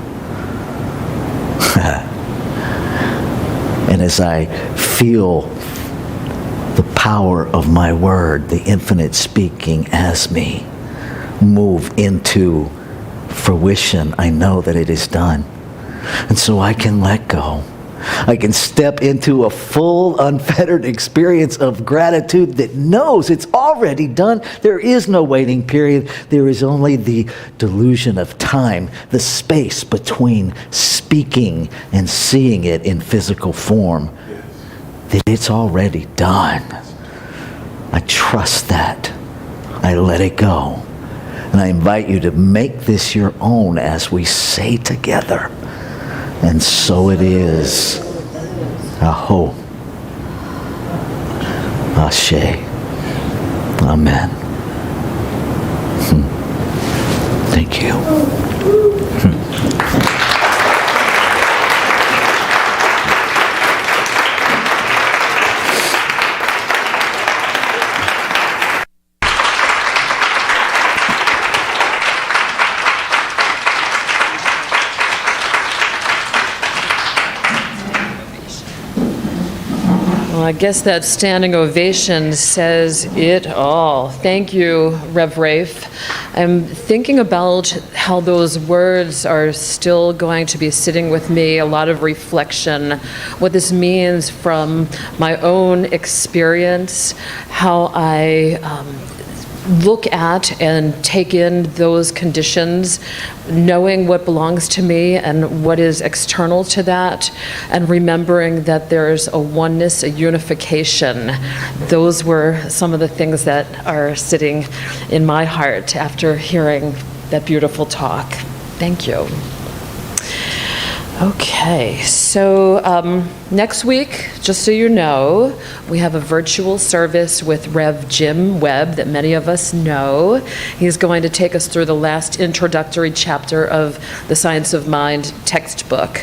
And as I feel the power of my word, the infinite speaking as me, move into fruition, I know that it is done. And so I can let go. I can step into a full, unfettered experience of gratitude that knows it's already done. There is no waiting period. There is only the delusion of time, the space between speaking and seeing it in physical form. That it's already done. I trust that. I let it go. And I invite you to make this your own as we say together. And so it is. Aho. Ashe. Amen. Thank you. I guess that standing ovation says it all. Thank you, Rev Rafe. I'm thinking about how those words are still going to be sitting with me, a lot of reflection, what this means from my own experience, how I look at and take in those conditions, knowing what belongs to me and what is external to that, and remembering that there's a oneness, a unification. Those were some of the things that are sitting in my heart after hearing that beautiful talk. Thank you. Okay, so next week, just so you know, we have a virtual service with Rev Jim Webb that many of us know. He's going to take us through the last introductory chapter of the Science of Mind textbook.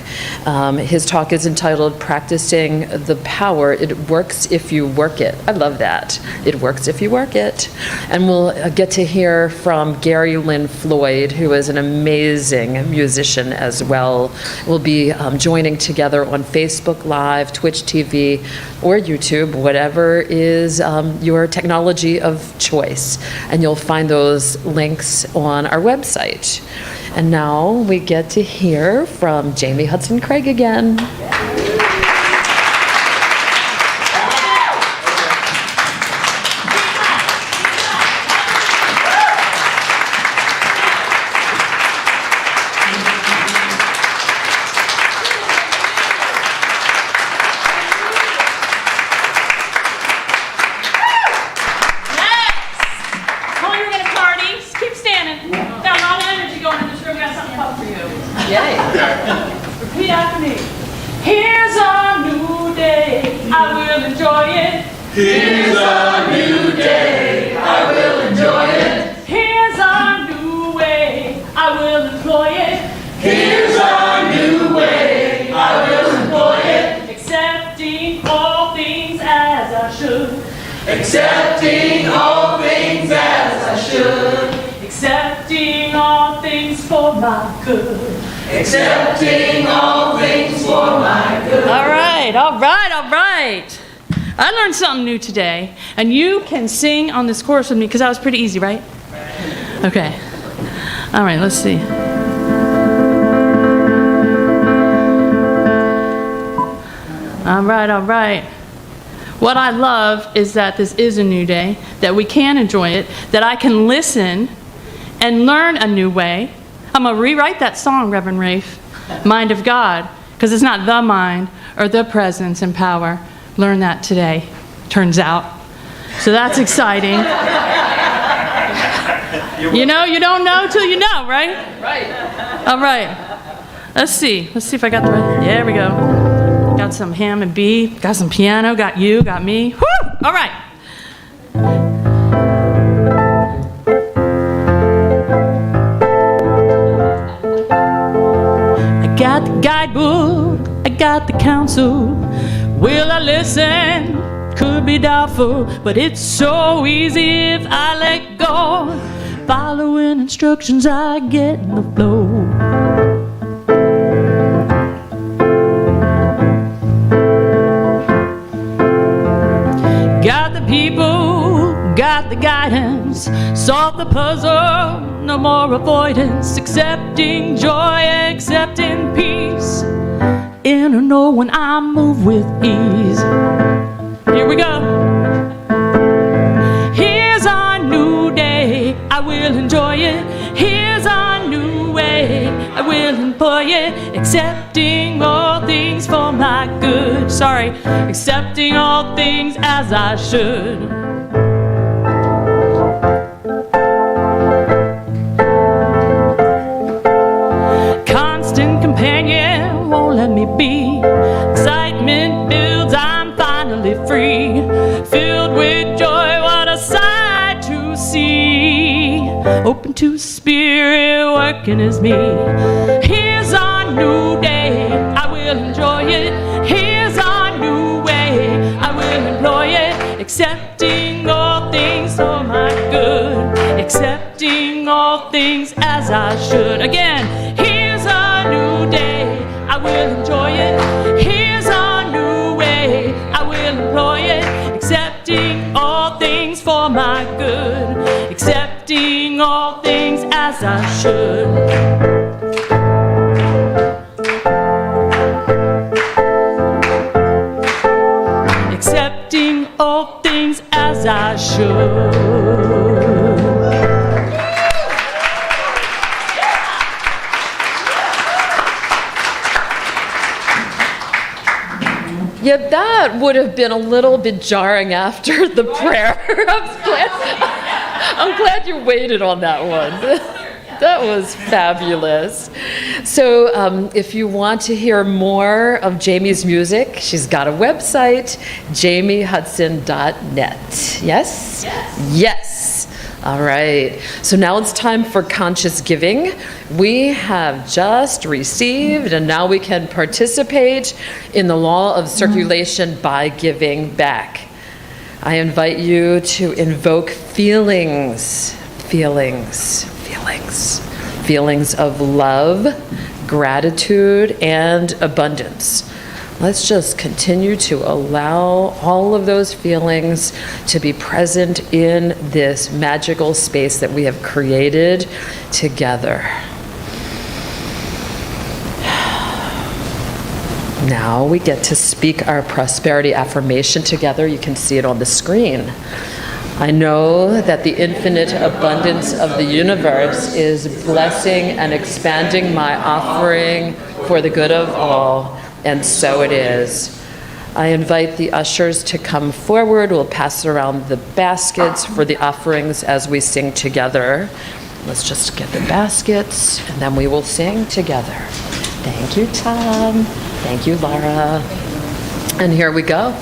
His talk is entitled Practicing the Power. It Works If You Work It. I love that. It works if you work it. And we'll get to hear from Gary Lynn Floyd, who is an amazing musician as well. We'll be joining together on Facebook Live, Twitch TV, or YouTube, whatever is your technology of choice. And you'll find those links on our website. And now we get to hear from Jamie Hudson Craig again. Repeat after me. Here's a new day, I will enjoy it. Here's a new day, I will enjoy it. Here's a new way, I will employ it. Here's a new way, I will employ it. Accepting all things as I should. Accepting all things as I should. Accepting all things for my good. Accepting all things for my good. All right, all right, all right. I learned something new today, and you can sing on this chorus with me because that was pretty easy, right? Okay. All right, let's see. All right, all right. What I love is that this is a new day, that we can enjoy it, that I can listen and learn a new way. I'm going to rewrite that song, Reverend Rafe, Mind of God, because it's not the mind or the presence and power. Learn that today, turns out. So that's exciting. You know, you don't know till you know, right? Right. All right. Let's see if I got the right. There we go. Got some ham and beef, got some piano, got you, got me. Woo! All right. I got the guidebook, I got the counsel. Will I listen? Could be doubtful, but it's so easy if I let go. Following instructions, I get in the flow. Got the people, got the guidance. Solve the puzzle, no more avoidance. Accepting joy, accepting peace. Inner knowing I move with ease. Here we go. Here's our new day, I will enjoy it. Here's our new way, I will employ it. Accepting all things for my good. Sorry, accepting all things as I should. Constant companion won't let me be. Excitement builds, I'm finally free. Filled with joy, what a sight to see. Open to spirit working as me. Here's our new day, I will enjoy it. Here's our new way, I will employ it. Accepting all things for my good. Accepting all things as I should. Again, here's a new day, I will enjoy it. Here's our new way, I will employ it. doing all things as I should. Accepting all things as I should. Yeah, that would have been a little bit jarring after the prayer. I'm glad you waited on that one. That was fabulous. So if you want to hear more of Jamie's music, she's got a website, jamiehudson.net. Yes? Yes. All right. So now it's time for conscious giving. We have just received, and now we can participate in the law of circulation by giving back. I invite you to invoke feelings of love, gratitude, and abundance. Let's just continue to allow all of those feelings to be present in this magical space that we have created together. Now we get to speak our prosperity affirmation together. You can see it on the screen. I know that the infinite abundance of the universe is blessing and expanding my offering for the good of all, and so it is. I invite the ushers to come forward. We'll pass around the baskets for the offerings as we sing together. Let's just get the baskets, and then we will sing together. Thank you, Tom. Thank you, Laura. And here we go.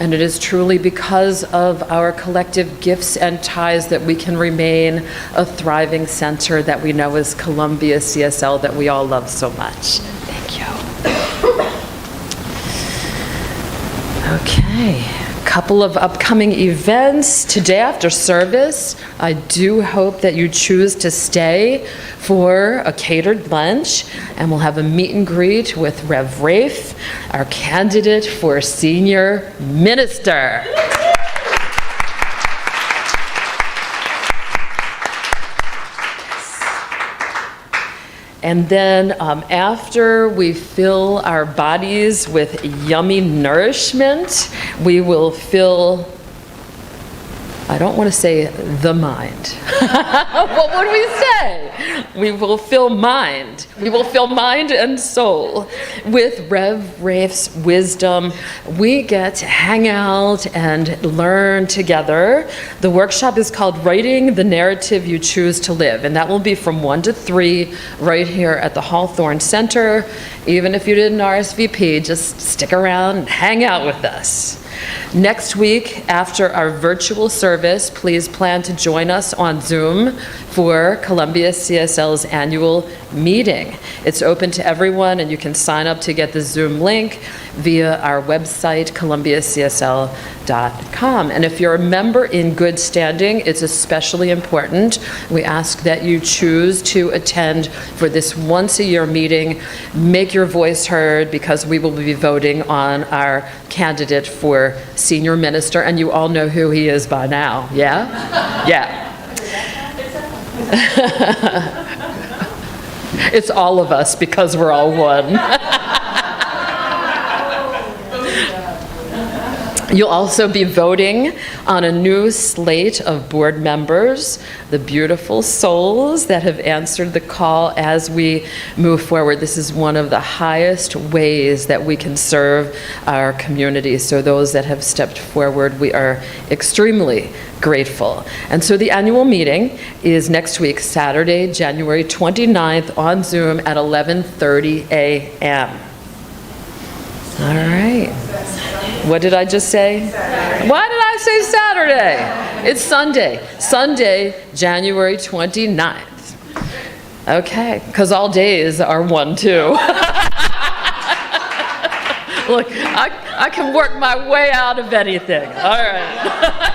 And it is truly because of our collective gifts and ties that we can remain a thriving center that we know as Columbia CSL that we all love so much. Thank you. Okay, a couple of upcoming events. Today after service, I do hope that you choose to stay for a catered lunch, and we'll have a meet and greet with Rev Rafe, our candidate for senior minister. And then after we fill our bodies with yummy nourishment, we will fill, I don't want to say the mind. What would we say? We will fill mind. We will fill mind and soul with Rev Rafe's wisdom. We get to hang out and learn together. The workshop is called Writing the Narrative You Choose to Live, and that will be from 1 to 3 right here at the Hawthorne Center. Even if you didn't RSVP, just stick around and hang out with us. Next week, after our virtual service, please plan to join us on Zoom for Columbia CSL's annual meeting. It's open to everyone, and you can sign up to get the Zoom link via our website, columbiacsl.com. And if you're a member in good standing, it's especially important. We ask that you choose to attend for this once-a-year meeting. Make your voice heard, because we will be voting on our candidate for senior minister, and you all know who he is by now, yeah? Yeah. It's all of us because we're all one. You'll also be voting on a new slate of board members, the beautiful souls that have answered the call as we move forward. This is one of the highest ways that we can serve our community. So those that have stepped forward, we are extremely grateful. And so the annual meeting is next week, Saturday, January 29th on Zoom at 11:30 a.m. All right. What did I just say? Saturday. Why did I say Saturday? It's Sunday. Sunday, January 29th. Okay, because all days are one too. Look, I can work my way out of anything. All right.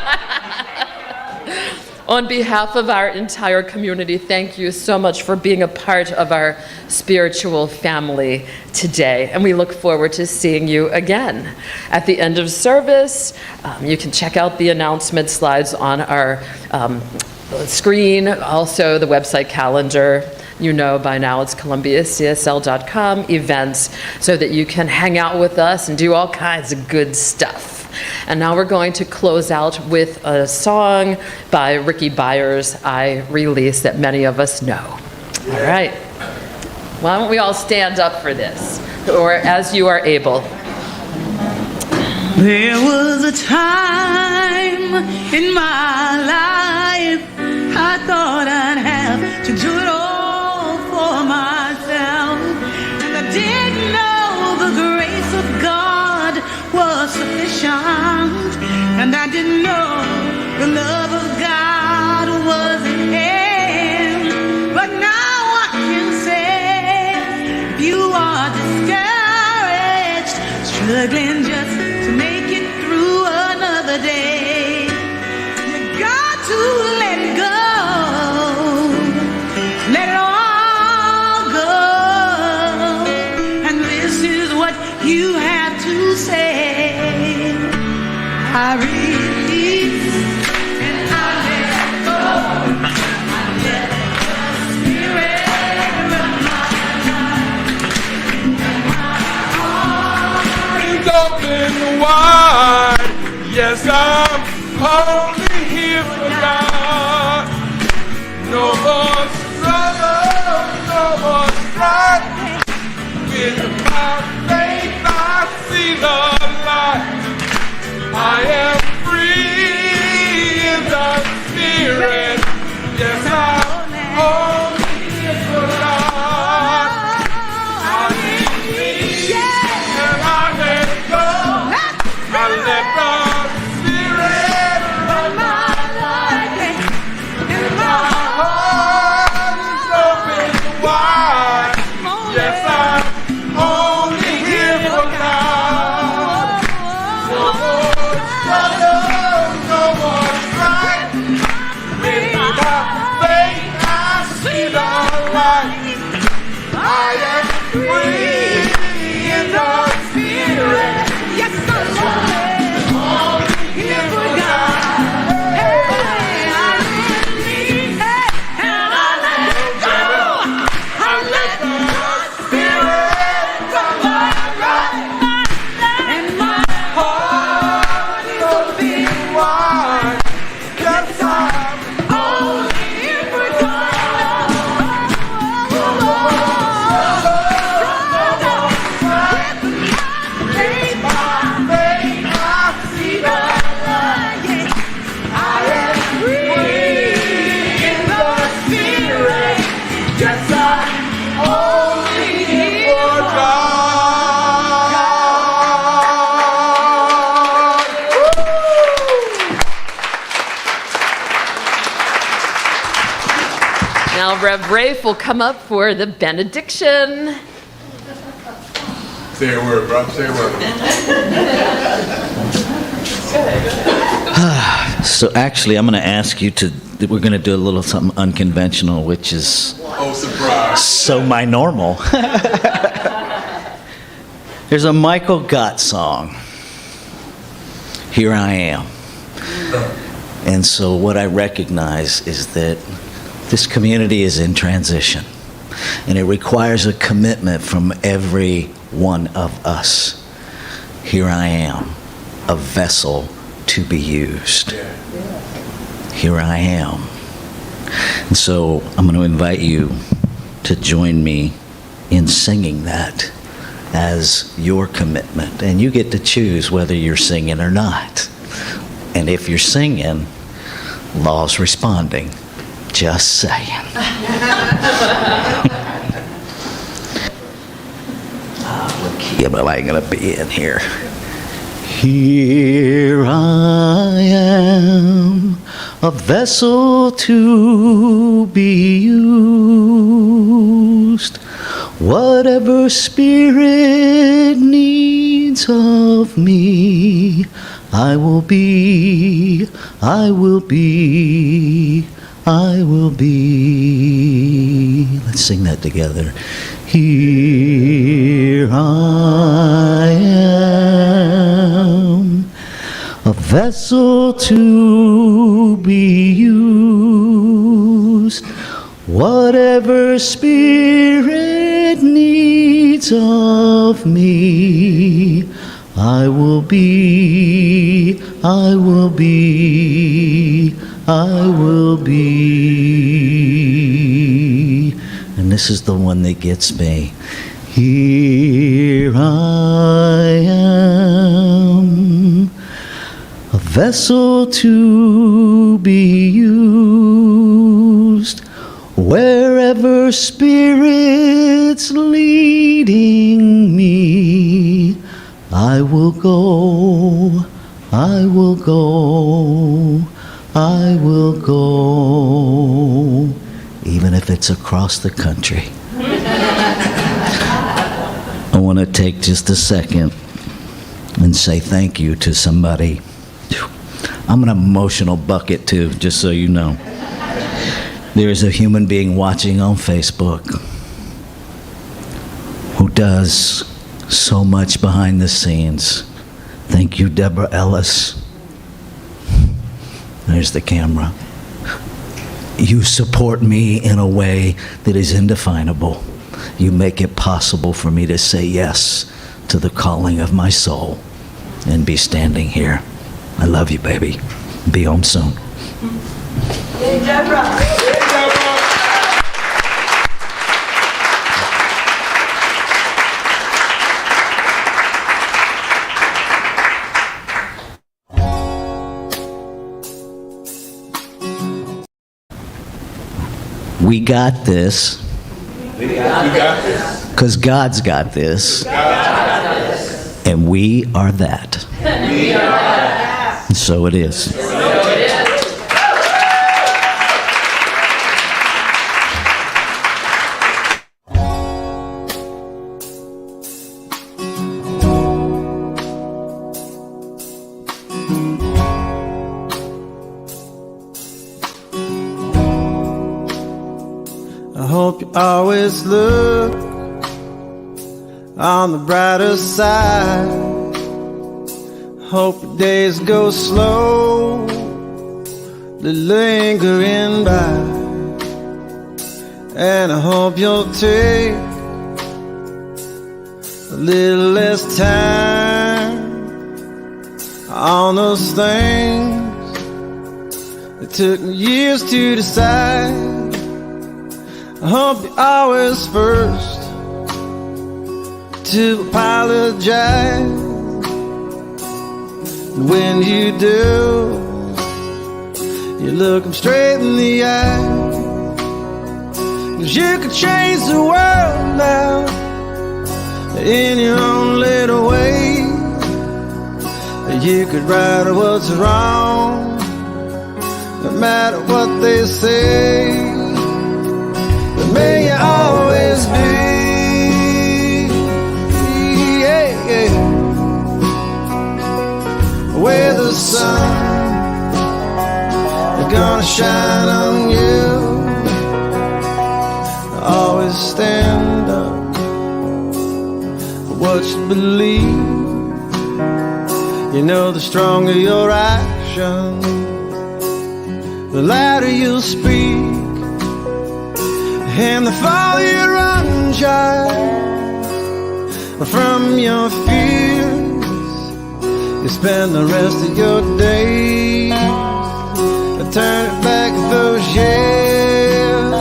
On behalf of our entire community, thank you so much for being a part of our spiritual family today. And we look forward to seeing you again. At the end of service, you can check out the announcement slides on our screen, also the website calendar. You know by now it's columbiacsl.com events, so that you can hang out with us and do all kinds of good stuff. And now we're going to close out with a song by Ricky Byers, I Release, that many of us know. All right. Why don't we all stand up for this, or as you are able. There was a time in my life I thought I'd have to do it all for myself, and I didn't know the grace of God was sufficient, and I didn't know the love of God was at hand. But now I can say, if you are discouraged, struggling just to make it through another day, you got to let it go, let it all go, and this is what you have to say. I release and I let go. I let the Spirit run my life and my heart is open wide. Yes, I'm only here for God. No more struggle, no more strife. With my faith, I see the light. I am free in the Spirit. Yes, I'm only here for God. I release and I let go. I let the Spirit run my life, and my heart is open wide. Yes, I'm only here for God. No more struggle, no more strife. With my faith, I see the light. I am free in the Spirit. Yes, I'm only here for God. Hey, I release and I let go. I let the Spirit run my life. And my Heart is open wide. Yes, I'm only here for God. no more struggle, no more strife. With my faith, I see the light. I am free in the Spirit. Yes, I'm only here for God. Now Rev Rafe will come up for the benediction. Say a word, bro. Say a word. So actually, I'm going to ask you we're going to do a little something unconventional, which is Oh, surprise. so my normal. There's a Michael Gott song, Here I Am. And so what I recognize is that This community is in transition, and it requires a commitment from every one of us. Here I am, a vessel to be used. Here I am. And so I'm going to invite you to join me in singing that as your commitment. And you get to choose whether you're singing or not. And if you're singing, Law's responding. Just saying. What key am I going to be in here? Here I am, a vessel to be used. Whatever Spirit needs of me, I will be, I will be, I will be. Let's sing that together. Here I am, a vessel to be used. Whatever Spirit needs of me, I will be, I will be, I will be. And this is the one that gets me. Here I am, a vessel to be used. Wherever Spirit's leading me, I will go, I will go, I will go, even if it's across the country. I want to take just a second and say thank you to somebody. I'm an emotional bucket too, just so you know. There is a human being watching on Facebook who does so much behind the scenes. Thank you, Deborah Ellis. There's the camera. You support me in a way that is indefinable. You make it possible for me to say yes to the calling of my soul and be standing here. I love you, baby. Be home soon. Hey, Deborah. We got this. Because God's got this. And we are that. And so it is. I hope you always look on the brighter side. Hope your days go slow, lingering by. And I hope you'll take a little less time on those things that took me years to decide. I hope you're always first to apologize. And when you do, you look them straight in the eye. 'Cause you could change the world now in your own little way. You could right what's wrong, no matter what they say. But may you always be, yeah, yeah, where the sun is gonna shine on you. Always stand up for what you believe. You know, the stronger your action, the louder you'll speak. And the fall you run, child, from your fears. You spend the rest of your days turning back those years,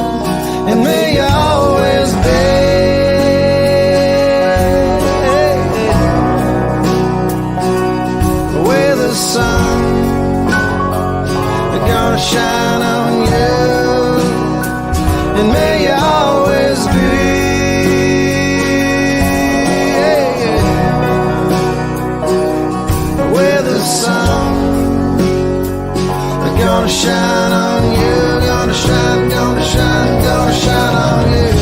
and may you always be where the sun is gonna shine on you, and may you always be where the sun is gonna shine on you, gonna shine, gonna shine, gonna shine on you.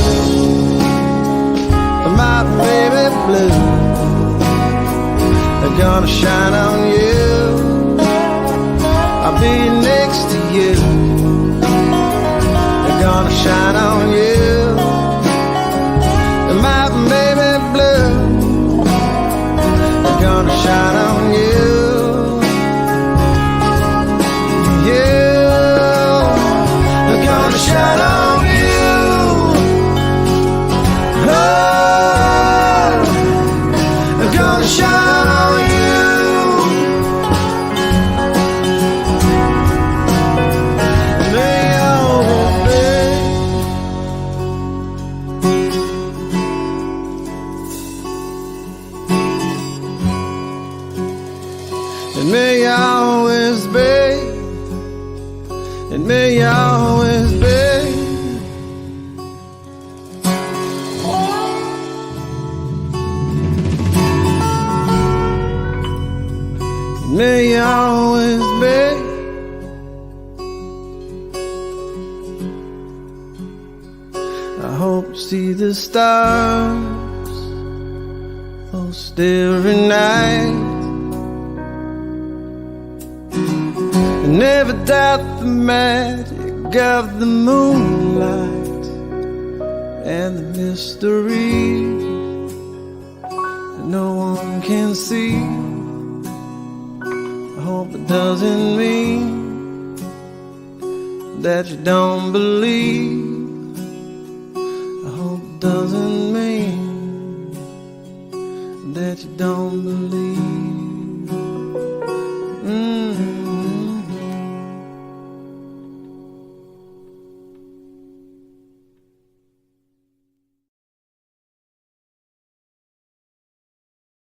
My baby blue, they're gonna shine on you. I'll be next to you. They're gonna shine on you. My baby blue, they're gonna shine on you. Shine on you. Oh, I'm gonna shine on you. May always be. It may always be. It may always be. It may always be. I hope you see the stars, those starry nights. Never doubt the magic of the moonlight and the mystery that no one can see. I hope it doesn't mean that you don't believe